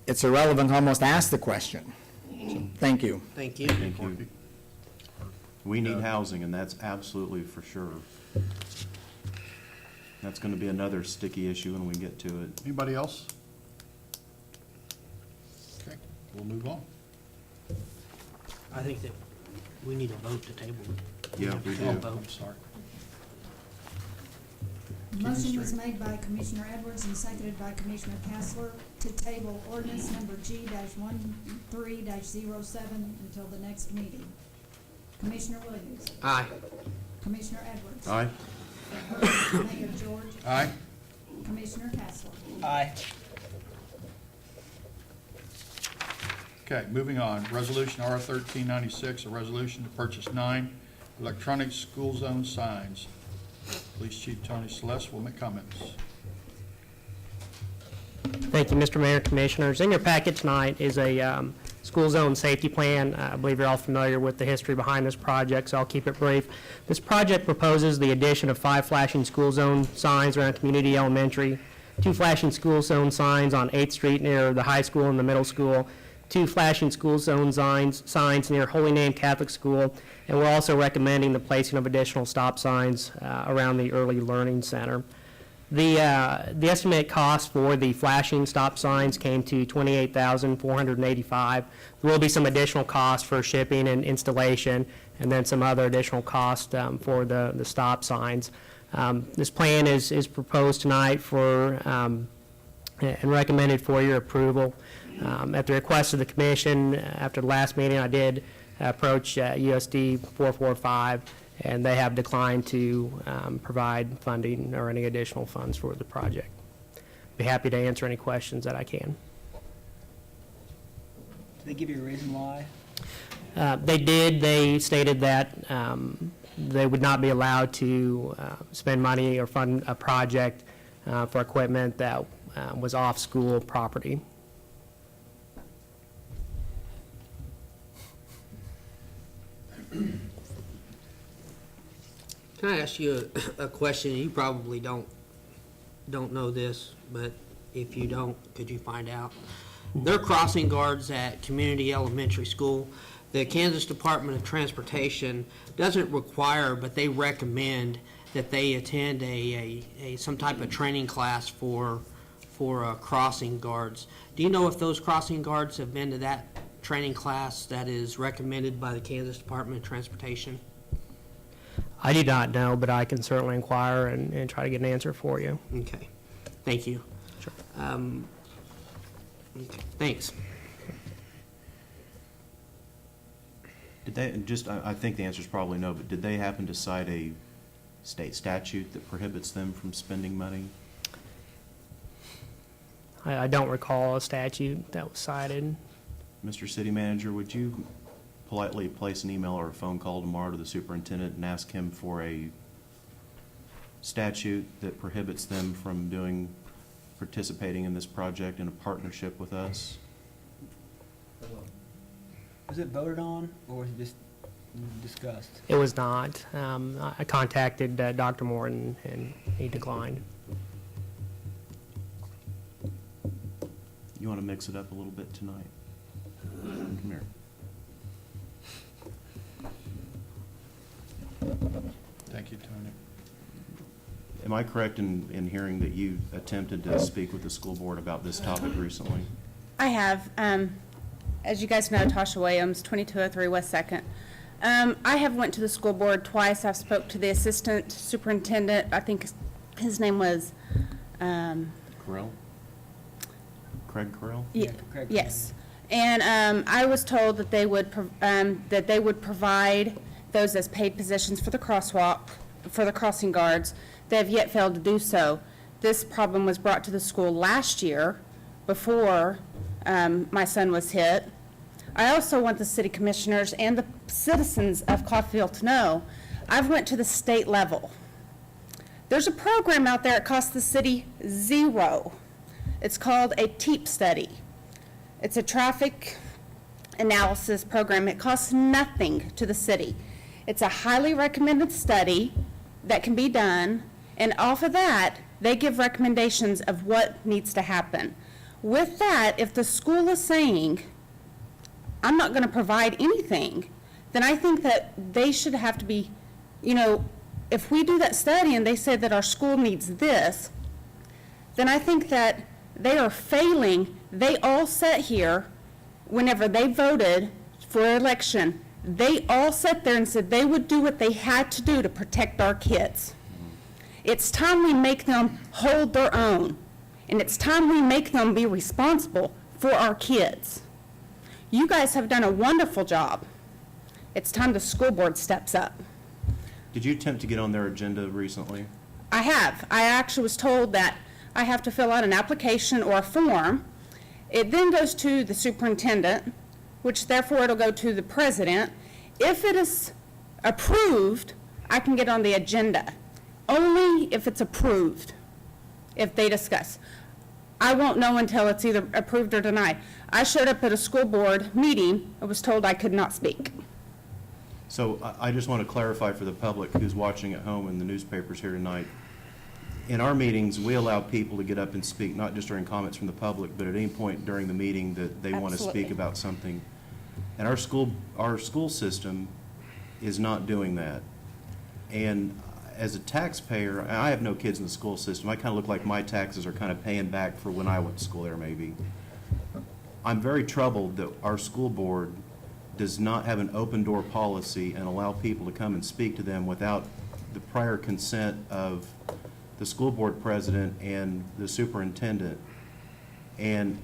it's irrelevant to almost ask the question. So, thank you. Thank you. Thank you. We need housing, and that's absolutely for sure. That's going to be another sticky issue when we get to it. Anybody else? Okay, we'll move on. I think that we need a vote to table it. Yeah, we do. I'm sorry. Motion was made by Commissioner Edwards and seconded by Commissioner Castler to table ordinance number G-13-07 until the next meeting. Commissioner Williams. Aye. Commissioner Edwards. Aye? Mayor George. Aye. Commissioner Castler. Aye. Okay, moving on. Resolution R 1396, a resolution to purchase 9 electronic school zone signs. Police Chief Tony Celeste will make comments. Thank you, Mr. Mayor, Commissioners. In your packet tonight is a school zone safety plan. I believe you're all familiar with the history behind this project, so I'll keep it brief. This project proposes the addition of 5 flashing school zone signs around Community Elementary, 2 flashing school zone signs on 8th Street near the high school and the middle school, 2 flashing school zone signs near Holy Name Catholic School, and we're also recommending the placing of additional stop signs around the Early Learning Center. The estimated cost for the flashing stop signs came to $28,485. There will be some additional costs for shipping and installation, and then some other additional cost for the stop signs. This plan is proposed tonight for and recommended for your approval. At the request of the commission, after the last meeting, I did approach USD 445, and they have declined to provide funding or any additional funds for the project. Be happy to answer any questions that I can. Did they give you a reason why? They did. They stated that they would not be allowed to spend money or fund a project for equipment that was off school property. Can I ask you a question? You probably don't know this, but if you don't, could you find out? There are crossing guards at Community Elementary School. The Kansas Department of Transportation doesn't require, but they recommend that they attend some type of training class for crossing guards. Do you know if those crossing guards have been to that training class that is recommended by the Kansas Department of Transportation? I do not know, but I can certainly inquire and try to get an answer for you. Okay, thank you. Sure. Okay, thanks. Did they, I think the answer is probably no, but did they happen to cite a state statute that prohibits them from spending money? I don't recall a statute that was cited. Mr. City Manager, would you politely place an email or a phone call tomorrow to the superintendent and ask him for a statute that prohibits them from participating in this project in a partnership with us? Was it voted on, or was it just discussed? It was not. I contacted Dr. Morton, and he declined. You want to mix it up a little bit tonight? Come here. Thank you, Tony. Am I correct in hearing that you attempted to speak with the school board about this topic recently? I have. As you guys know, Tasha Williams, 2203 West 2nd. I have went to the school board twice. I've spoke to the assistant superintendent. I think his name was Carell? Craig Carell? Yeah, Craig. Yes. And I was told that they would provide those as paid positions for the crosswalk, for the crossing guards. They have yet failed to do so. This problem was brought to the school last year before my son was hit. I also want the city commissioners and the citizens of Coffeyville to know, I've went to the state level. There's a program out there, it costs the city $0. It's called a TEEP study. It's a traffic analysis program. It costs nothing to the city. It's a highly recommended study that can be done, and off of that, they give recommendations of what needs to happen. With that, if the school is saying, I'm not going to provide anything, then I think that they should have to be, if we do that study and they say that our school needs this, then I think that they are failing. They all sat here, whenever they voted for election, they all sat there and said they would do what they had to do to protect our kids. It's time we make them hold their own, and it's time we make them be responsible for our kids. You guys have done a wonderful job. It's time the school board steps up. Did you attempt to get on their agenda recently? I have. I actually was told that I have to fill out an application or a form. It then goes to the superintendent, which therefore it'll go to the president. If it is approved, I can get on the agenda. Only if it's approved, if they discuss. I won't know until it's either approved or denied. I showed up at a school board meeting. I was told I could not speak. So I just want to clarify for the public who's watching at home and the newspapers here tonight. In our meetings, we allow people to get up and speak, not just during comments from the public, but at any point during the meeting that they want to speak Absolutely. about something. And our school system is not doing that. And as a taxpayer, and I have no kids in the school system, I kind of look like my taxes are kind of paying back for when I went to school there maybe. I'm very troubled that our school board does not have an open door policy and allow people to come and speak to them without the prior consent of the school board president and the superintendent. And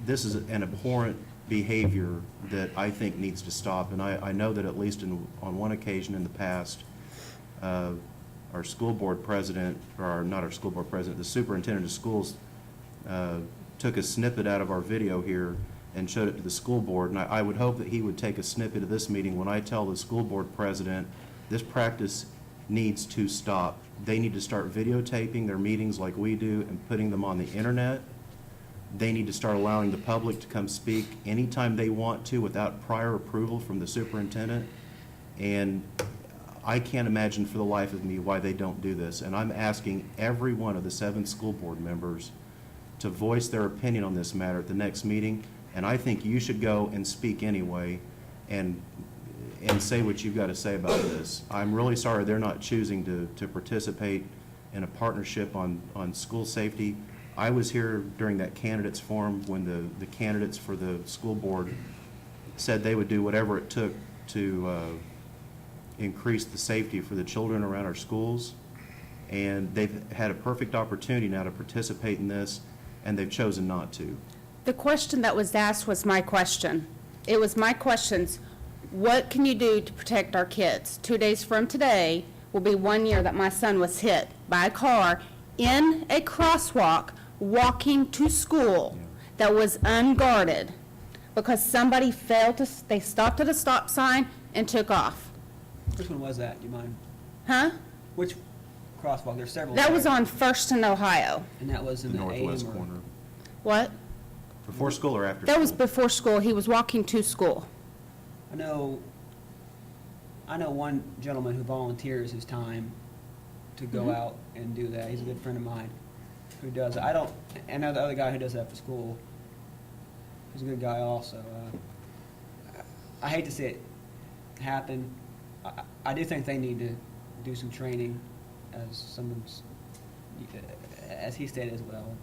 this is an abhorrent behavior that I think needs to stop. And I know that at least on one occasion in the past, our school board president, not our school board president, the superintendent of schools took a snippet out of our video here and showed it to the school board. And I would hope that he would take a snippet of this meeting when I tell the school board president this practice needs to stop. They need to start videotaping their meetings like we do and putting them on the internet. They need to start allowing the public to come speak anytime they want to without prior approval from the superintendent. And I can't imagine for the life of me why they don't do this. And I'm asking every one of the 7 school board members to voice their opinion on this matter at the next meeting. And I think you should go and speak anyway and say what you've got to say about this. I'm really sorry they're not choosing to participate in a partnership on school safety. I was here during that candidates forum when the candidates for the school board said they would do whatever it took to increase the safety for the children around our schools. And they've had a perfect opportunity now to participate in this, and they've chosen not to. The question that was asked was my question. It was my questions. What can you do to protect our kids? 2 days from today will be 1 year that my son was hit by a car in a crosswalk walking to school that was unguarded because somebody they stopped at a stop sign and took off. Which one was that? Do you mind? Huh? Which crosswalk? There's several. That there. was on First and Ohio. And that was in The the northwest AM or- corner. What? Before school or after That was school? before school. He was walking to school. I know one gentleman who volunteers his time to go out and do that. He's a good friend of mine who does it. I know the other guy who does it after school. He's a good guy also. I hate to see it happen. I do think they need to do some training, as he stated as well.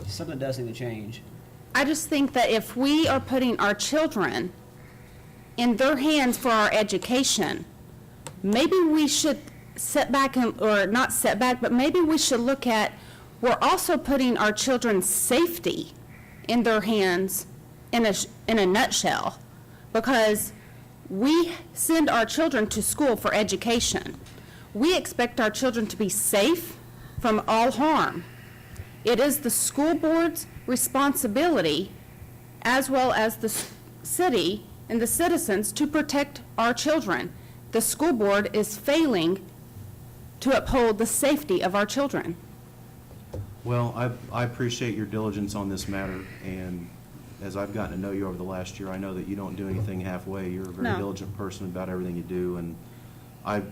Something does need to change. I just think that if we are putting our children in their hands for our education, maybe we should sit back or not sit back, but maybe we should look at, we're also putting our children's safety in their hands in a nutshell, because we send our children to school for education. We expect our children to be safe from all harm. It is the school board's responsibility, as well as the city and the citizens, to protect our children. The school board is failing to uphold the safety of our children. Well, I appreciate your diligence on this matter, and as I've gotten to know you over the last year, I know that you don't do anything halfway. You're a very No. diligent person about everything you do, and I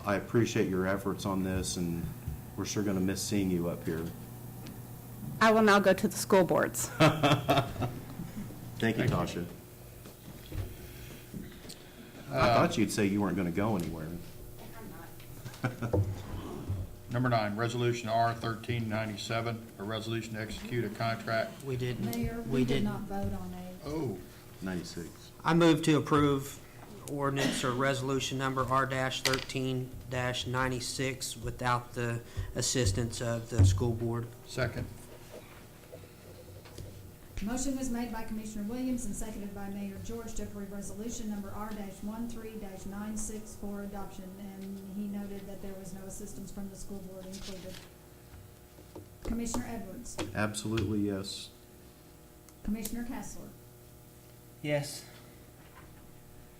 appreciate your efforts on this, and we're sure going to miss seeing you up here. I will now go to the school boards. Thank you, Tasha. I thought you'd say you weren't going to go anywhere. Number 9, Resolution R 1397, a resolution to execute a contract. We didn't. Mayor, We we did didn't. not vote on A. Oh, 96. I move to approve ordinance or resolution number R-13-96 without the assistance of the school board. second. Motion was made by Commissioner Williams and seconded by Mayor George to approve resolution number R-13-96 for adoption, and he noted that there was no assistance from the school board included. Commissioner Edwards, Absolutely, yes. Commissioner Castler, Yes.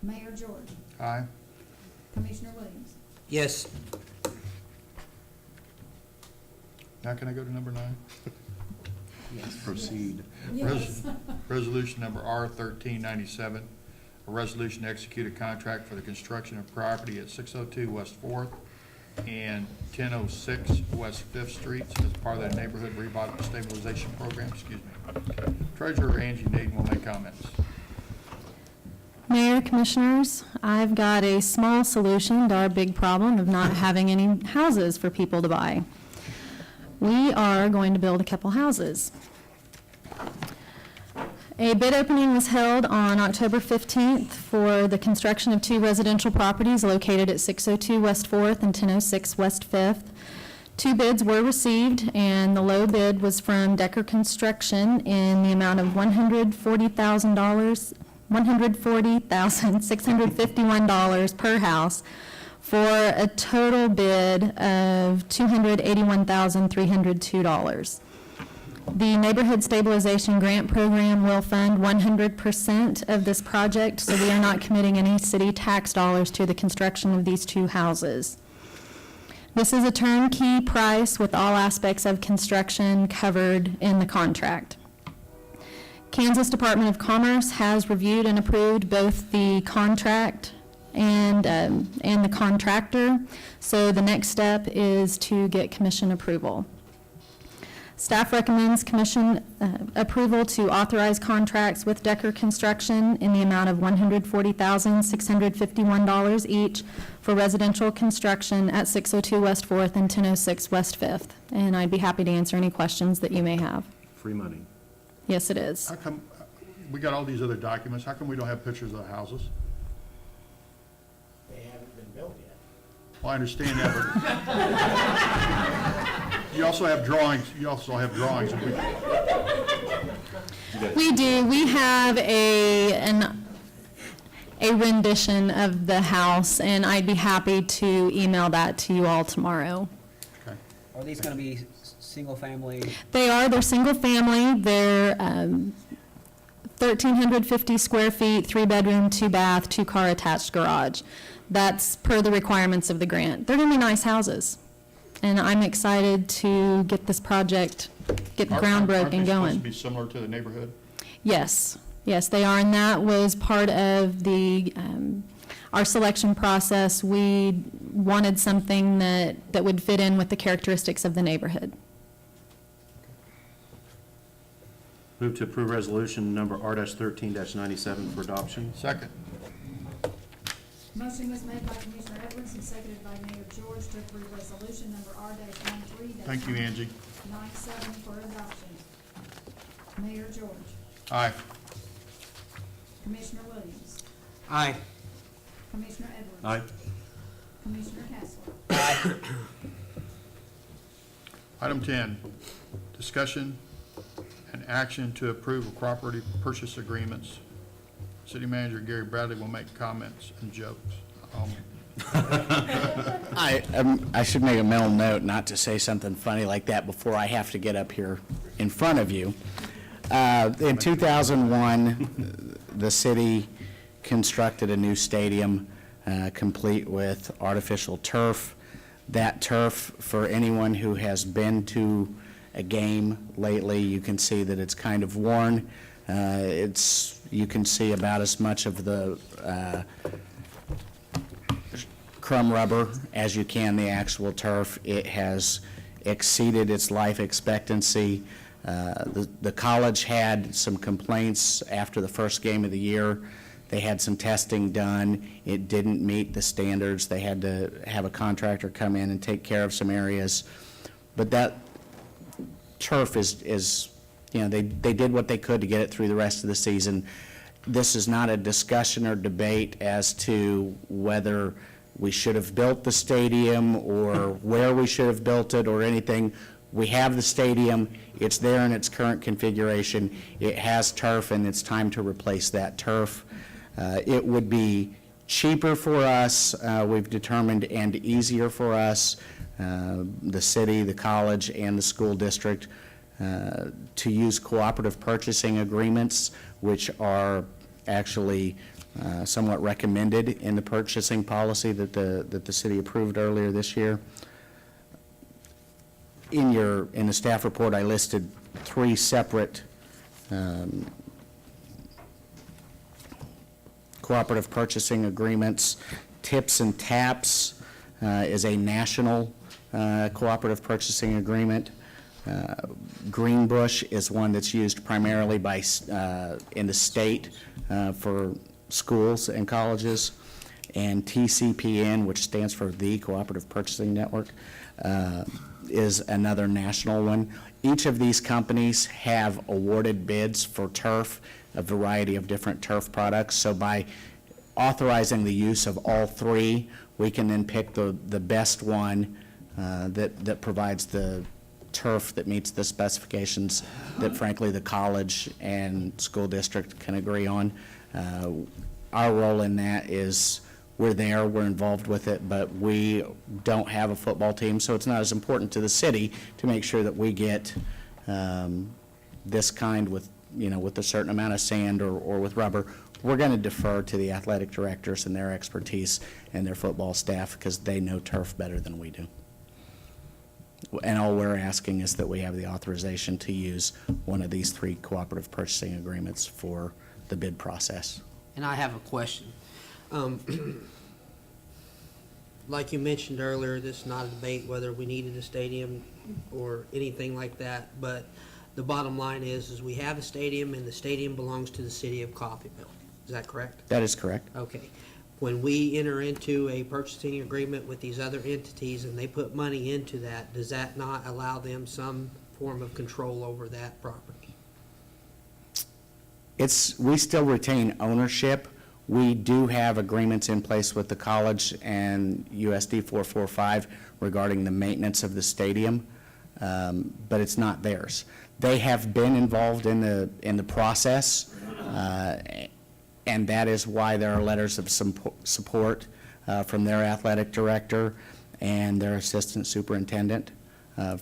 Mayor George, Aye. Commissioner Williams. Yes. Now can I go to number 9? Proceed. Yes. Resolution number R 1397, a resolution to execute a contract for the construction of property at 602 West 4th and 1006 West 5th Streets as part of the Neighborhood Stabilization Program. Excuse me. Treasurer Angie Naden will make comments. Mayor, Commissioners, I've got a small solution to our big problem of not having any houses for people to buy. We are going to build a couple houses. A bid opening was held on October 15th for the construction of 2 residential properties located at 602 West 4th and 1006 West 5th. 2 bids were received, and the low bid was from Decker Construction in the amount of $140,651 per house, for a total bid of $281,302. The Neighborhood Stabilization Grant Program will fund 100% of this project, so we are not committing any city tax dollars to the construction of these 2 houses. This is a turnkey price with all aspects of construction covered in the contract. Kansas Department of Commerce has reviewed and approved both the contract and the contractor, so the next step is to get commission approval. Staff recommends commission approval to authorize contracts with Decker Construction in the amount of $140,651 each for residential construction at 602 West 4th and 1006 West 5th. And I'd be happy to answer any questions that you may have. Free money. Yes, it is. How come, we got all these other documents, how come we don't have pictures of the houses? They haven't been built yet. Well, I understand that, but you also have drawings, We do. We have a rendition of the house, and I'd be happy to email that to you all tomorrow. Okay. Are these gonna be single family? They're single family. They're 1,350 square feet, 3-bedroom, 2-bath, 2-car attached garage. That's per the requirements of the grant. They're gonna be nice houses, and I'm excited to get this project, get the ground Aren't they broken supposed going. to be similar to the neighborhood? Yes, yes, they are, and that was part of the, our selection process. We wanted something that would fit in with the characteristics of the neighborhood. Move to approve resolution number R-13-97 for adoption. Second. Motion was made by Commissioner Edwards and seconded by Mayor George to approve resolution number R-13-97 Thank you, Angie. for adoption. Mayor George, Aye. Commissioner Williams, Aye. Commissioner Edwards. Aye. Commissioner Castler. Item 10, discussion and action to approve of property purchase agreements. City Manager Gary Bradley will make comments and jokes. I should make a mental note not to say something funny like that before I have to get up here in front of you. In 2001, the city constructed a new stadium, complete with artificial turf. That turf, for anyone who has been to a game lately, you can see that it's kind of worn. You can see about as much of the crumb rubber as you can the actual turf. It has exceeded its life expectancy. The college had some complaints after the first game of the year. They had some testing done. It didn't meet the standards. They had to have a contractor come in and take care of some areas. But that turf is they did what they could to get it through the rest of the season. This is not a discussion or debate as to whether we should have built the stadium or where we should have built it or anything. We have the stadium. It's there in its current configuration. It has turf, and it's time to replace that turf. It would be cheaper for us, we've determined, and easier for us, the city, the college, and the school district, to use cooperative purchasing agreements, which are actually somewhat recommended in the purchasing policy that the city approved earlier this year. In the staff report, I listed 3 separate cooperative purchasing agreements. Tips and Taps is a national cooperative purchasing agreement. Greenbush is one that's used primarily in the state for schools and colleges. And TCPN, which stands for the Cooperative Purchasing Network, is another national one. Each of these companies have awarded bids for turf, a variety of different turf products. So by authorizing the use of all 3, we can then pick the best one that provides the turf that meets the specifications that frankly the college and school district can agree on. Our role in that is we're involved with it, but we don't have a football team, so it's not as important to the city to make sure that we get this kind with a certain amount of sand or with rubber. We're going to defer to the athletic directors and their expertise and their football staff because they know turf better than we do. And all we're asking is that we have the authorization to use one of these 3 cooperative purchasing agreements for the bid process. And I have a question. Like you mentioned earlier, this is not a debate whether we needed a stadium or anything like that, but the bottom line is we have a stadium, and the stadium belongs to the city of Coffeyville. Is that correct? That is correct. Okay. When we enter into a purchasing agreement with these other entities and they put money into that, does that not allow them some form of control over that property? We still retain ownership. We do have agreements in place with the college and USD 445 regarding the maintenance of the stadium, but it's not theirs. They have been involved in the process, and that is why there are letters of support from their athletic director and their assistant superintendent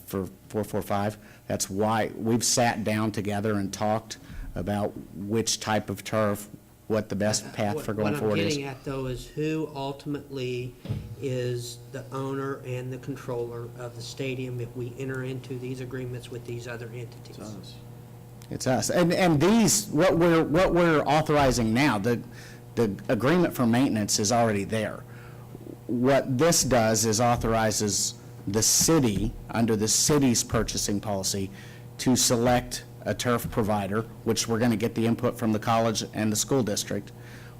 for 445. That's why we've sat down together and talked about which type of turf, what the best path for going forward is. What I'm getting at, though, is who ultimately is the owner and the controller of the stadium if we enter into these agreements with these other entities? It's us. And these, what we're authorizing now, the agreement for maintenance is already there. What this does is authorizes the city, under the city's purchasing policy, to select a turf provider, which we're going to get the input from the college and the school district.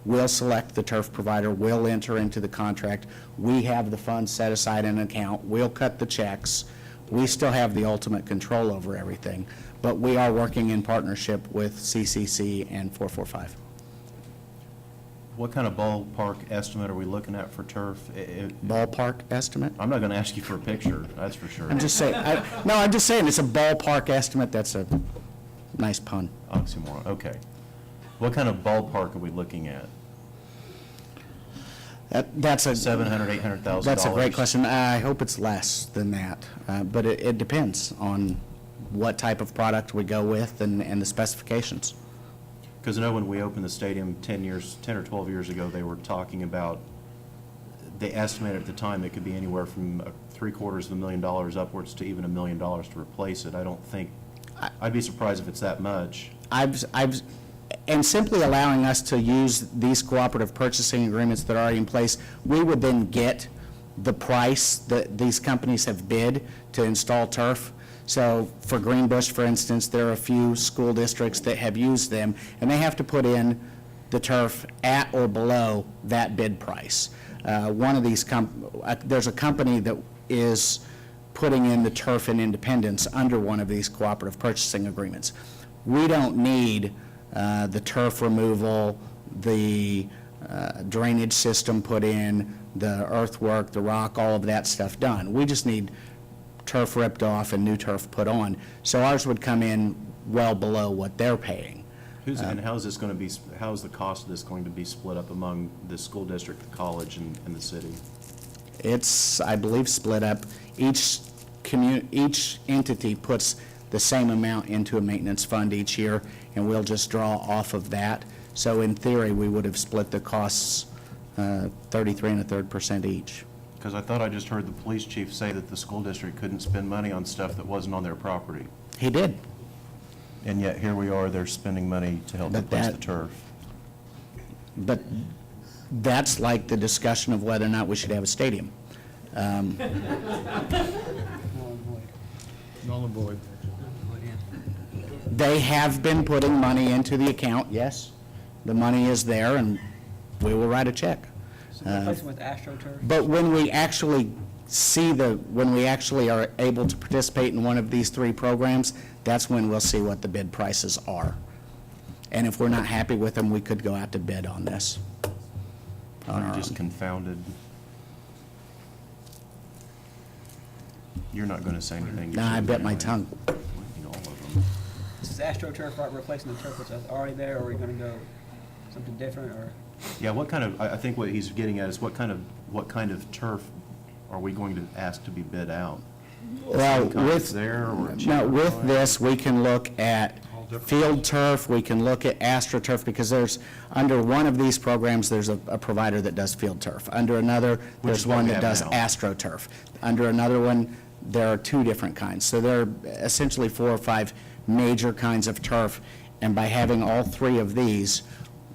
We'll select the turf provider, we'll enter into the contract, we have the funds set aside in an account, we'll cut the checks, we still have the ultimate control over everything, but we are working in partnership with CCC and 445. What kind of ballpark estimate are we looking at for turf? Ballpark estimate? I'm not going to ask you for a picture, that's for sure. I'm just saying, I'm just saying it's a ballpark estimate. That's a nice pun. Oxymoron, okay. What kind of ballpark are we looking at? That's a $700,000, $800,000? That's a great question. I hope it's less than that, but it depends on what type of product we go with and the specifications. Because I know when we opened the stadium 10 or 12 years ago, they were talking about, they estimated at the time it could be anywhere from $750,000 upwards to even $1 million to replace it. I don't think, I'd be surprised if it's that much. And simply allowing us to use these cooperative purchasing agreements that are already in place, we would then get the price that these companies have bid to install turf. So for Greenbush, for instance, there are a few school districts that have used them, and they have to put in the turf at or below that bid price. One of these, there's a company that is putting in the turf in Independence under one of these cooperative purchasing agreements. We don't need the turf removal, the drainage system put in, the earthwork, the rock, all of that stuff done. We just need turf ripped off and new turf put on. So ours would come in well below what they're paying. And how is this going to be, how is the cost of this going to be split up among the school district, the college, and the city? It's, I believe, split up. Each entity puts the same amount into a maintenance fund each year, and we'll just draw off of that. So in theory, we would have split the costs 33 1/3% each. Because I thought I just heard the police chief say that the school district couldn't spend money on stuff that wasn't on their property. He did. And yet, here we are, they're spending money to help But replace that- the turf. But that's like the discussion of whether or not we should have a stadium. Null and void. They have been putting money into the account, yes. The money is there, and we will write a check. So replace it with AstroTurf. But when we actually when we actually are able to participate in one of these three programs, that's when we'll see what the bid prices are. And if we're not happy with them, we could go out to bid on this. On I'm our just own. confounded. You're not going to say anything. You Nah, I shouldn't bit my anyway. tongue. You know, all of them. This is AstroTurf, right, replacing the turf that's already there, or are we gonna go something different, or? Yeah, what kind of, I think what he's getting at is what kind of turf are we going to ask to be bid out? Well, Same kind that's with, there or no, cheaper with price? this, we can look at field turf, we can look at AstroTurf, because there's, under one of these programs, there's a provider that does field turf. Under another, Which there's is what one we that have does now. AstroTurf. Under another one, there are two different kinds. So there are essentially 4 or 5 major kinds of turf, and by having all three of these,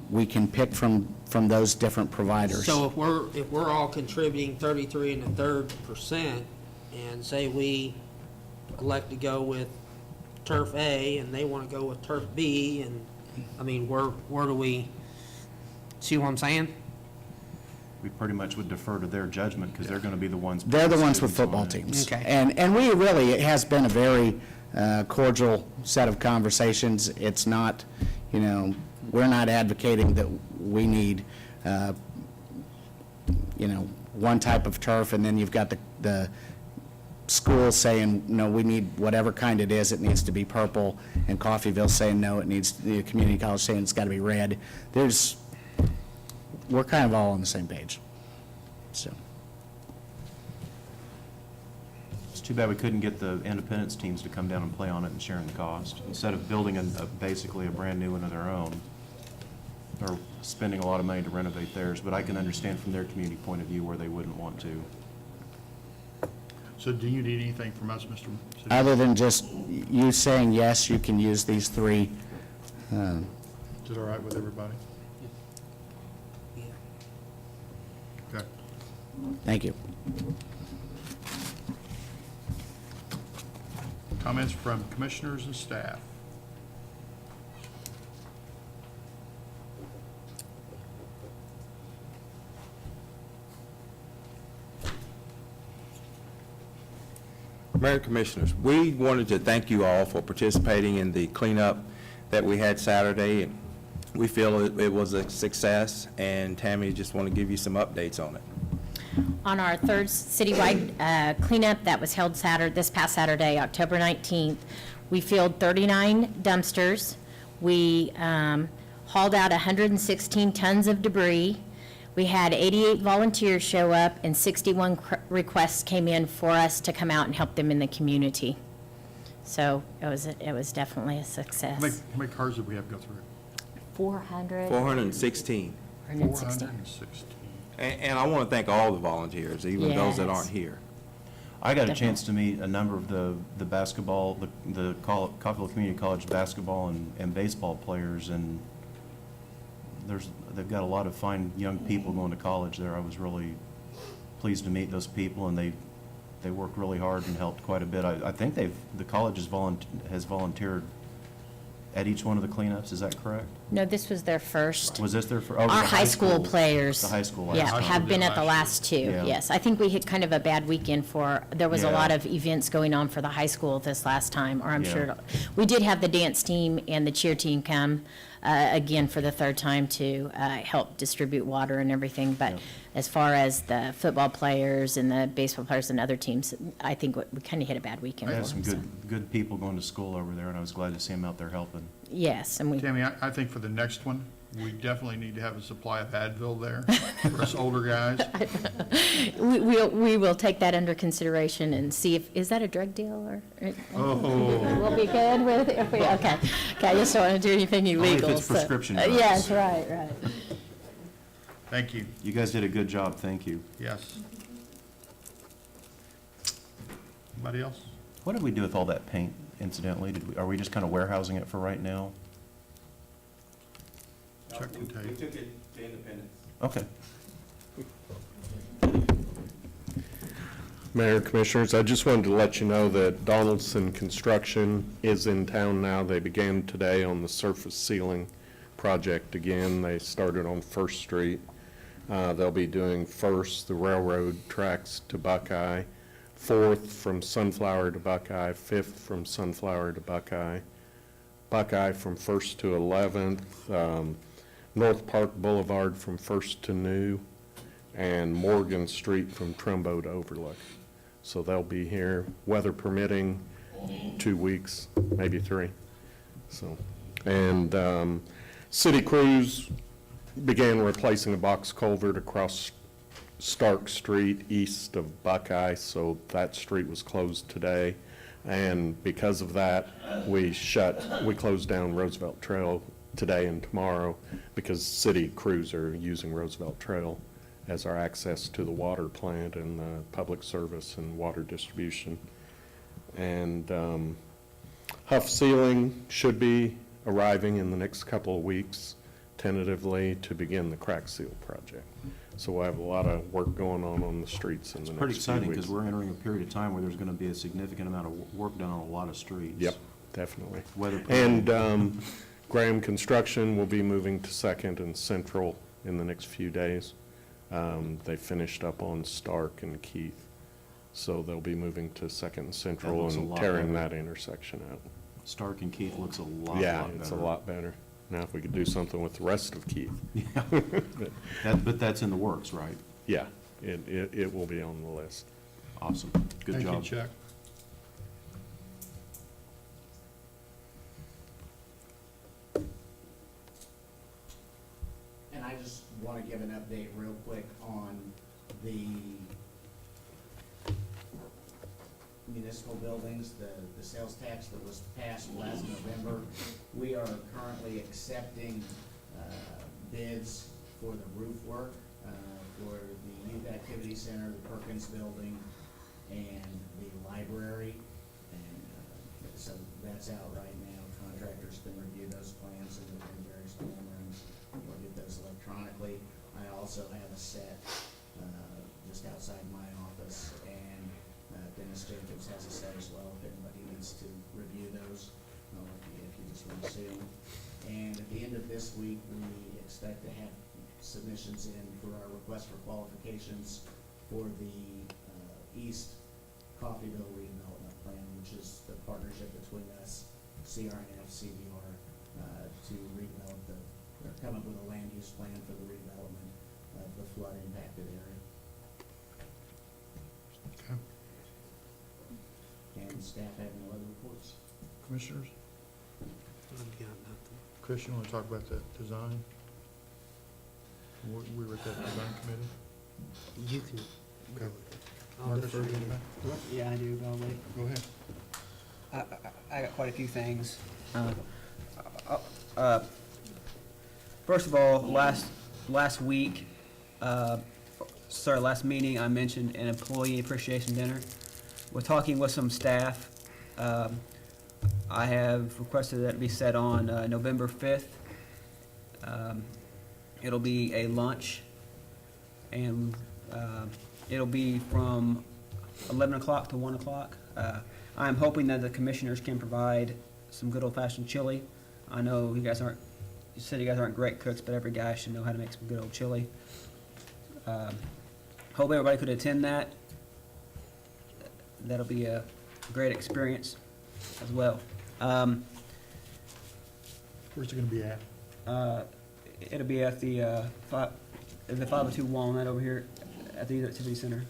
we can pick from those different providers. So if we're all contributing 33 1/3%, and say we elect to go with turf A, and they want to go with turf B, and, I mean, where do we, see what I'm saying? We pretty much would defer to their judgment because they're going to be the ones. They're the putting ones with students on football it. teams. Okay. And we really, it has been a very cordial set of conversations. It's not, we're not advocating that we need, one type of turf, and then you've got the school saying, no, we need whatever kind it is, it needs to be purple, and Coffeyville saying, no, it needs, the community college saying it's got to be red. We're kind of all on the same page, so. It's too bad we couldn't get the independence teams to come down and play on it and sharing the cost, instead of building basically a brand-new one of their own, or spending a lot of money to renovate theirs, but I can understand from their community point of view where they wouldn't want to. So do you need anything from us, Mr. City? Other than just you saying, yes, you can use these three. Is it all right with everybody? Yeah. Okay. Thank you. Comments from commissioners and staff? Mayor and Commissioners, we wanted to thank you all for participating in the cleanup that we had Saturday. We feel it was a success, and Tammy, just want to give you some updates on it. On our third citywide cleanup that was held this past Saturday, October 19th, we filled 39 dumpsters. We hauled out 116 tons of debris. We had 88 volunteers show up, and 61 requests came in for us to come out and help them in the community. So it was definitely a success. How many cars did we have go through? 400. 416. 416. 416. And I want to thank all the volunteers, even those that Yes. aren't here. I got a chance to meet a number of the basketball, the Coffeyville Community College basketball and baseball players, and they've got a lot of fine young people going to college there. I was really pleased to meet those people, and They worked really hard and helped quite a bit. I think the college has volunteered at each one of the cleanups, is that correct? No, this was their first. Was this their first? Our high school players. The high school. Yeah, last have time. been at the last two, Yeah. yes. I think we hit kind of a bad weekend there was a Yeah. lot of events going on for the high school this last time, or I'm Yeah. sure. We did have the dance team and the cheer team come, again for the third time to help distribute water and everything. But Yeah. as far as the football players and the baseball players and other teams, I think we kind of hit a bad weekend I for had some them. good people going to school over there, and I was glad to see them out there helping. Yes, and we. Tammy, I think for the next one, we definitely need to have a supply of Advil there for us older guys. We will take that under consideration and see is that a drug deal or? Oh. We'll be good with it, okay. I just don't want to do anything Only if illegal. it's so- prescription drugs. Yes, right. Thank you. You guys did a good job, thank you. Yes. Anybody else? What did we do with all that paint incidentally? Are we just kind of warehousing it for right now? Chuck can tell you. took it to Independence. Okay. Mayor, Commissioners, I just wanted to let you know that Donaldson Construction is in town now. They began today on the surface ceiling project again. They started on First Street. They'll be doing first the railroad tracks to Buckeye, fourth from Sunflower to Buckeye, fifth from Sunflower to Buckeye, Buckeye from First to 11th, North Park Boulevard from First to New, and Morgan Street from Trumbo to Overlook. So they'll be here, weather permitting, 2 weeks, maybe 3. So, and city crews began replacing a box culvert across Stark Street east of Buckeye, so that street was closed today. And because of that, we closed down Roosevelt Trail today and tomorrow because city crews are using Roosevelt Trail as our access to the water plant and the public service and water distribution. And Huff Ceiling should be arriving in the next couple of weeks tentatively to begin the crack seal project. So we'll have a lot of work going on the streets in the next few weeks. Pretty exciting because we're entering a period of time where there's going to be a significant amount of work done on a lot of streets. Yep, definitely. Weather permitting. And Graham Construction will be moving to Second and Central in the next few days. They finished up on Stark and Keith, so they'll be moving to Second and Central looks a and lot tearing better. that intersection out. Stark and Keith looks a lot Yeah, better. it's a lot better. Now, if we could do something with the rest of Keith. Yeah. But that's in the works, right? Yeah, it will be on the list. Awesome. Good job. Thank you, Chuck. And I just want to give an update real quick on the municipal buildings, the sales tax that was passed last November. We are currently accepting bids for the roof work for the Youth Activity Center, the Perkins Building, and the library. And so that's out right now. Contractors can review those plans in various form rooms. We'll get those electronically. I also have a set just outside my office, and Dennis Jacobs has a set as well if anybody needs to review those, if you just want to see them. And at the end of this week, we expect to have submissions in for our request for qualifications for the East Coffeyville redevelopment plan, which is the partnership between us, CRNF, CVR, to redevelop or come up with a land use plan for the redevelopment of the flood impacted area. Okay. And staff have no other reports. Commissioners? Chris, you want to talk about that design? We were at that design committee? You can go. I'll defer to you. Yeah, I do, probably. Go ahead. I got quite a few things. First of all, last week, last meeting, I mentioned an employee appreciation dinner. We're talking with some staff. I have requested that it be set on November 5th. It'll be a lunch, and it'll be from 11 o'clock to 1 o'clock. I'm hoping that the commissioners can provide some good old-fashioned chili. I know you said you guys aren't great cooks, but every guy should know how to make some good old chili. Hope everybody could attend that. That'll be a great experience as well. Where's it gonna be at? It'll be at the 502 Walnut over here at the Youth Activity Center.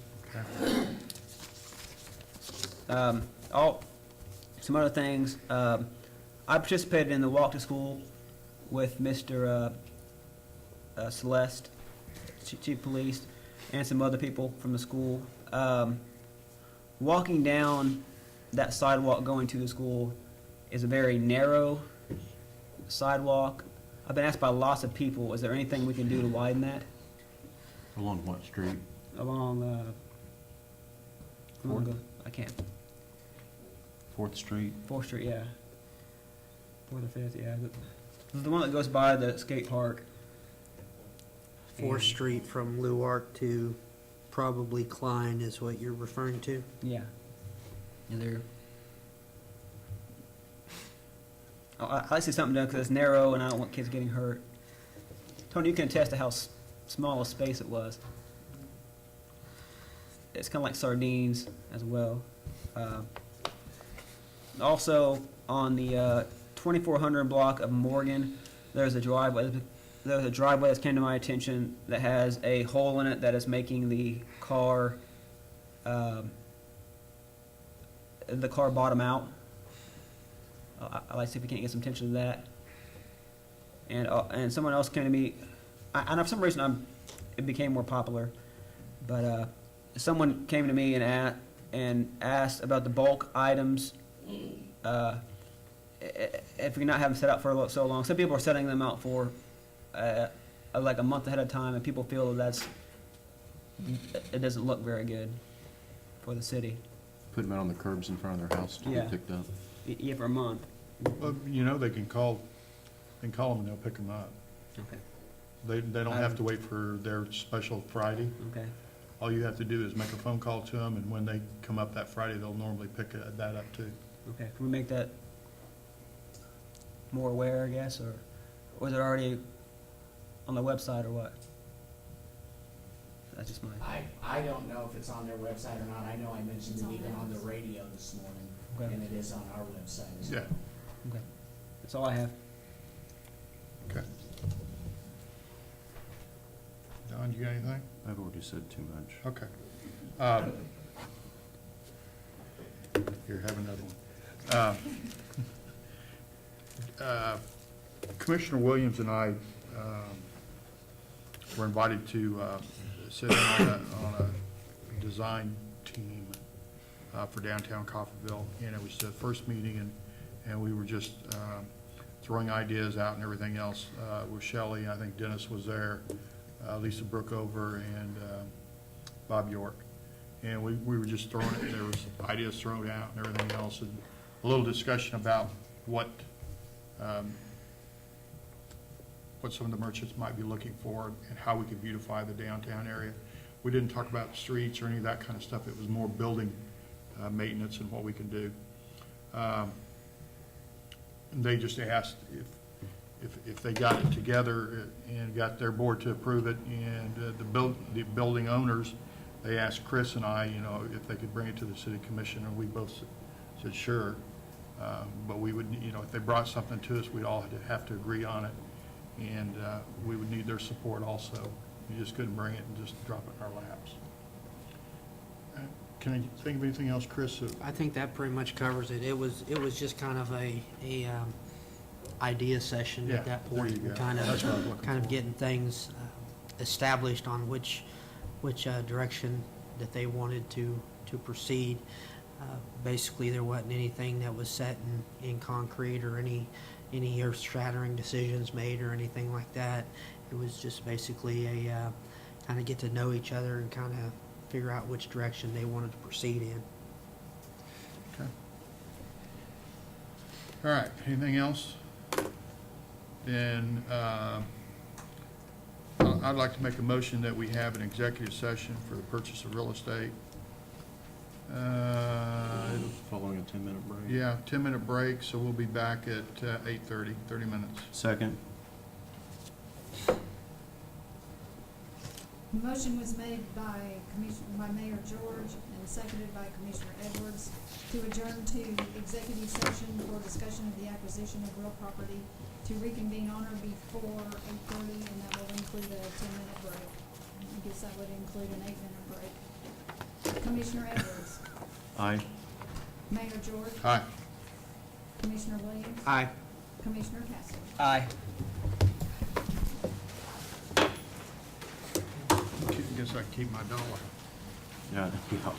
Some other things. I participated in the walk to school with Mr. Celeste, Chief of Police, and some other people from the school. Walking down that sidewalk going to the school is a very narrow sidewalk. I've been asked by lots of people, is there anything we can do to widen that? Along what street? Along, Fourth? I can't. 4th Street? 4th Street, yeah. 4th or 5th, yeah. The one that goes by the skate park. 4th Street from Luark to probably Klein is what you're referring to? Yeah. And they're. I like to see something done because it's narrow and I don't want kids getting hurt. Tony, you can attest to how small a space it was. It's kind of like sardines as well. Also, on the 2400 block of Morgan, there's a driveway that came to my attention that has a hole in it that is making the car bottom out. I'd like to see if we can't get some attention to that. And someone else came to me, and for some reason it became more popular, but someone came to me and asked about the bulk items. If we not have them set up for so long, some people are setting them out for like a month ahead of time, and people feel that it doesn't look very good for the city. Put them out on the curbs in front of their house to Yeah. be picked up. Yeah, for a month. Well, they can call them and they'll pick them up. Okay. They don't have to wait for their special Friday. Okay. All you have to do is make a phone call to them, and when they come up that Friday, they'll normally pick that up too. Okay. Can we make that more aware, I guess, or is it already on the website or what? That's just my. I don't know if it's on their website or not. I know I mentioned it even on the radio this morning, Okay. and it is on our website as well. Yeah. Okay. That's all I have. Okay. Don, you got anything? I've already said too much. Okay. Here, have another one. Commissioner Williams and I were invited to sit in on a design team for downtown Coffeyville, and it was the first meeting, and we were just throwing ideas out and everything else with Shelley. I think Dennis was there, Lisa Brookover, and Bob York. And we were just throwing it, there was ideas thrown out and everything else, and a little discussion about what some of the merchants might be looking for and how we could beautify the downtown area. We didn't talk about streets or any of that kind of stuff. It was more building maintenance and what we can do. They just asked if they got it together and got their board to approve it, and the building owners, they asked Chris and I, if they could bring it to the city commission, and we both said sure. But we would, if they brought something to us, we'd all have to agree on it, and we would need their support also. You just couldn't bring it and just drop it in our laps. Can I think of anything else, Chris? I think that pretty much covers it. It was just kind of a idea session Yeah, at that there point. you go. Kind That's what I was looking of for. getting things established on which direction that they wanted to proceed. Basically, there wasn't anything that was set in concrete or any earth-shattering decisions made or anything like that. It was just basically a kind of get to know each other and kind of figure out which direction they wanted to proceed in. Okay. All right, anything else? Then I'd like to make a motion that we have an executive session for the purchase of real estate. Following a 10-minute break. Yeah, 10-minute break, so we'll be back at 8:30, 30 minutes. Second. The motion was made by Mayor George and seconded by Commissioner Edwards to adjourn to executive session for discussion of the acquisition of real property to reconvene on or before 8:30, and that will include a 10-minute break. I guess that would include an 8-minute break. Commissioner Edwards, Aye. Mayor George, Aye. Commissioner Williams, Aye. Commissioner Castle. Aye. Guess I can keep my dollar. Yeah, yeah.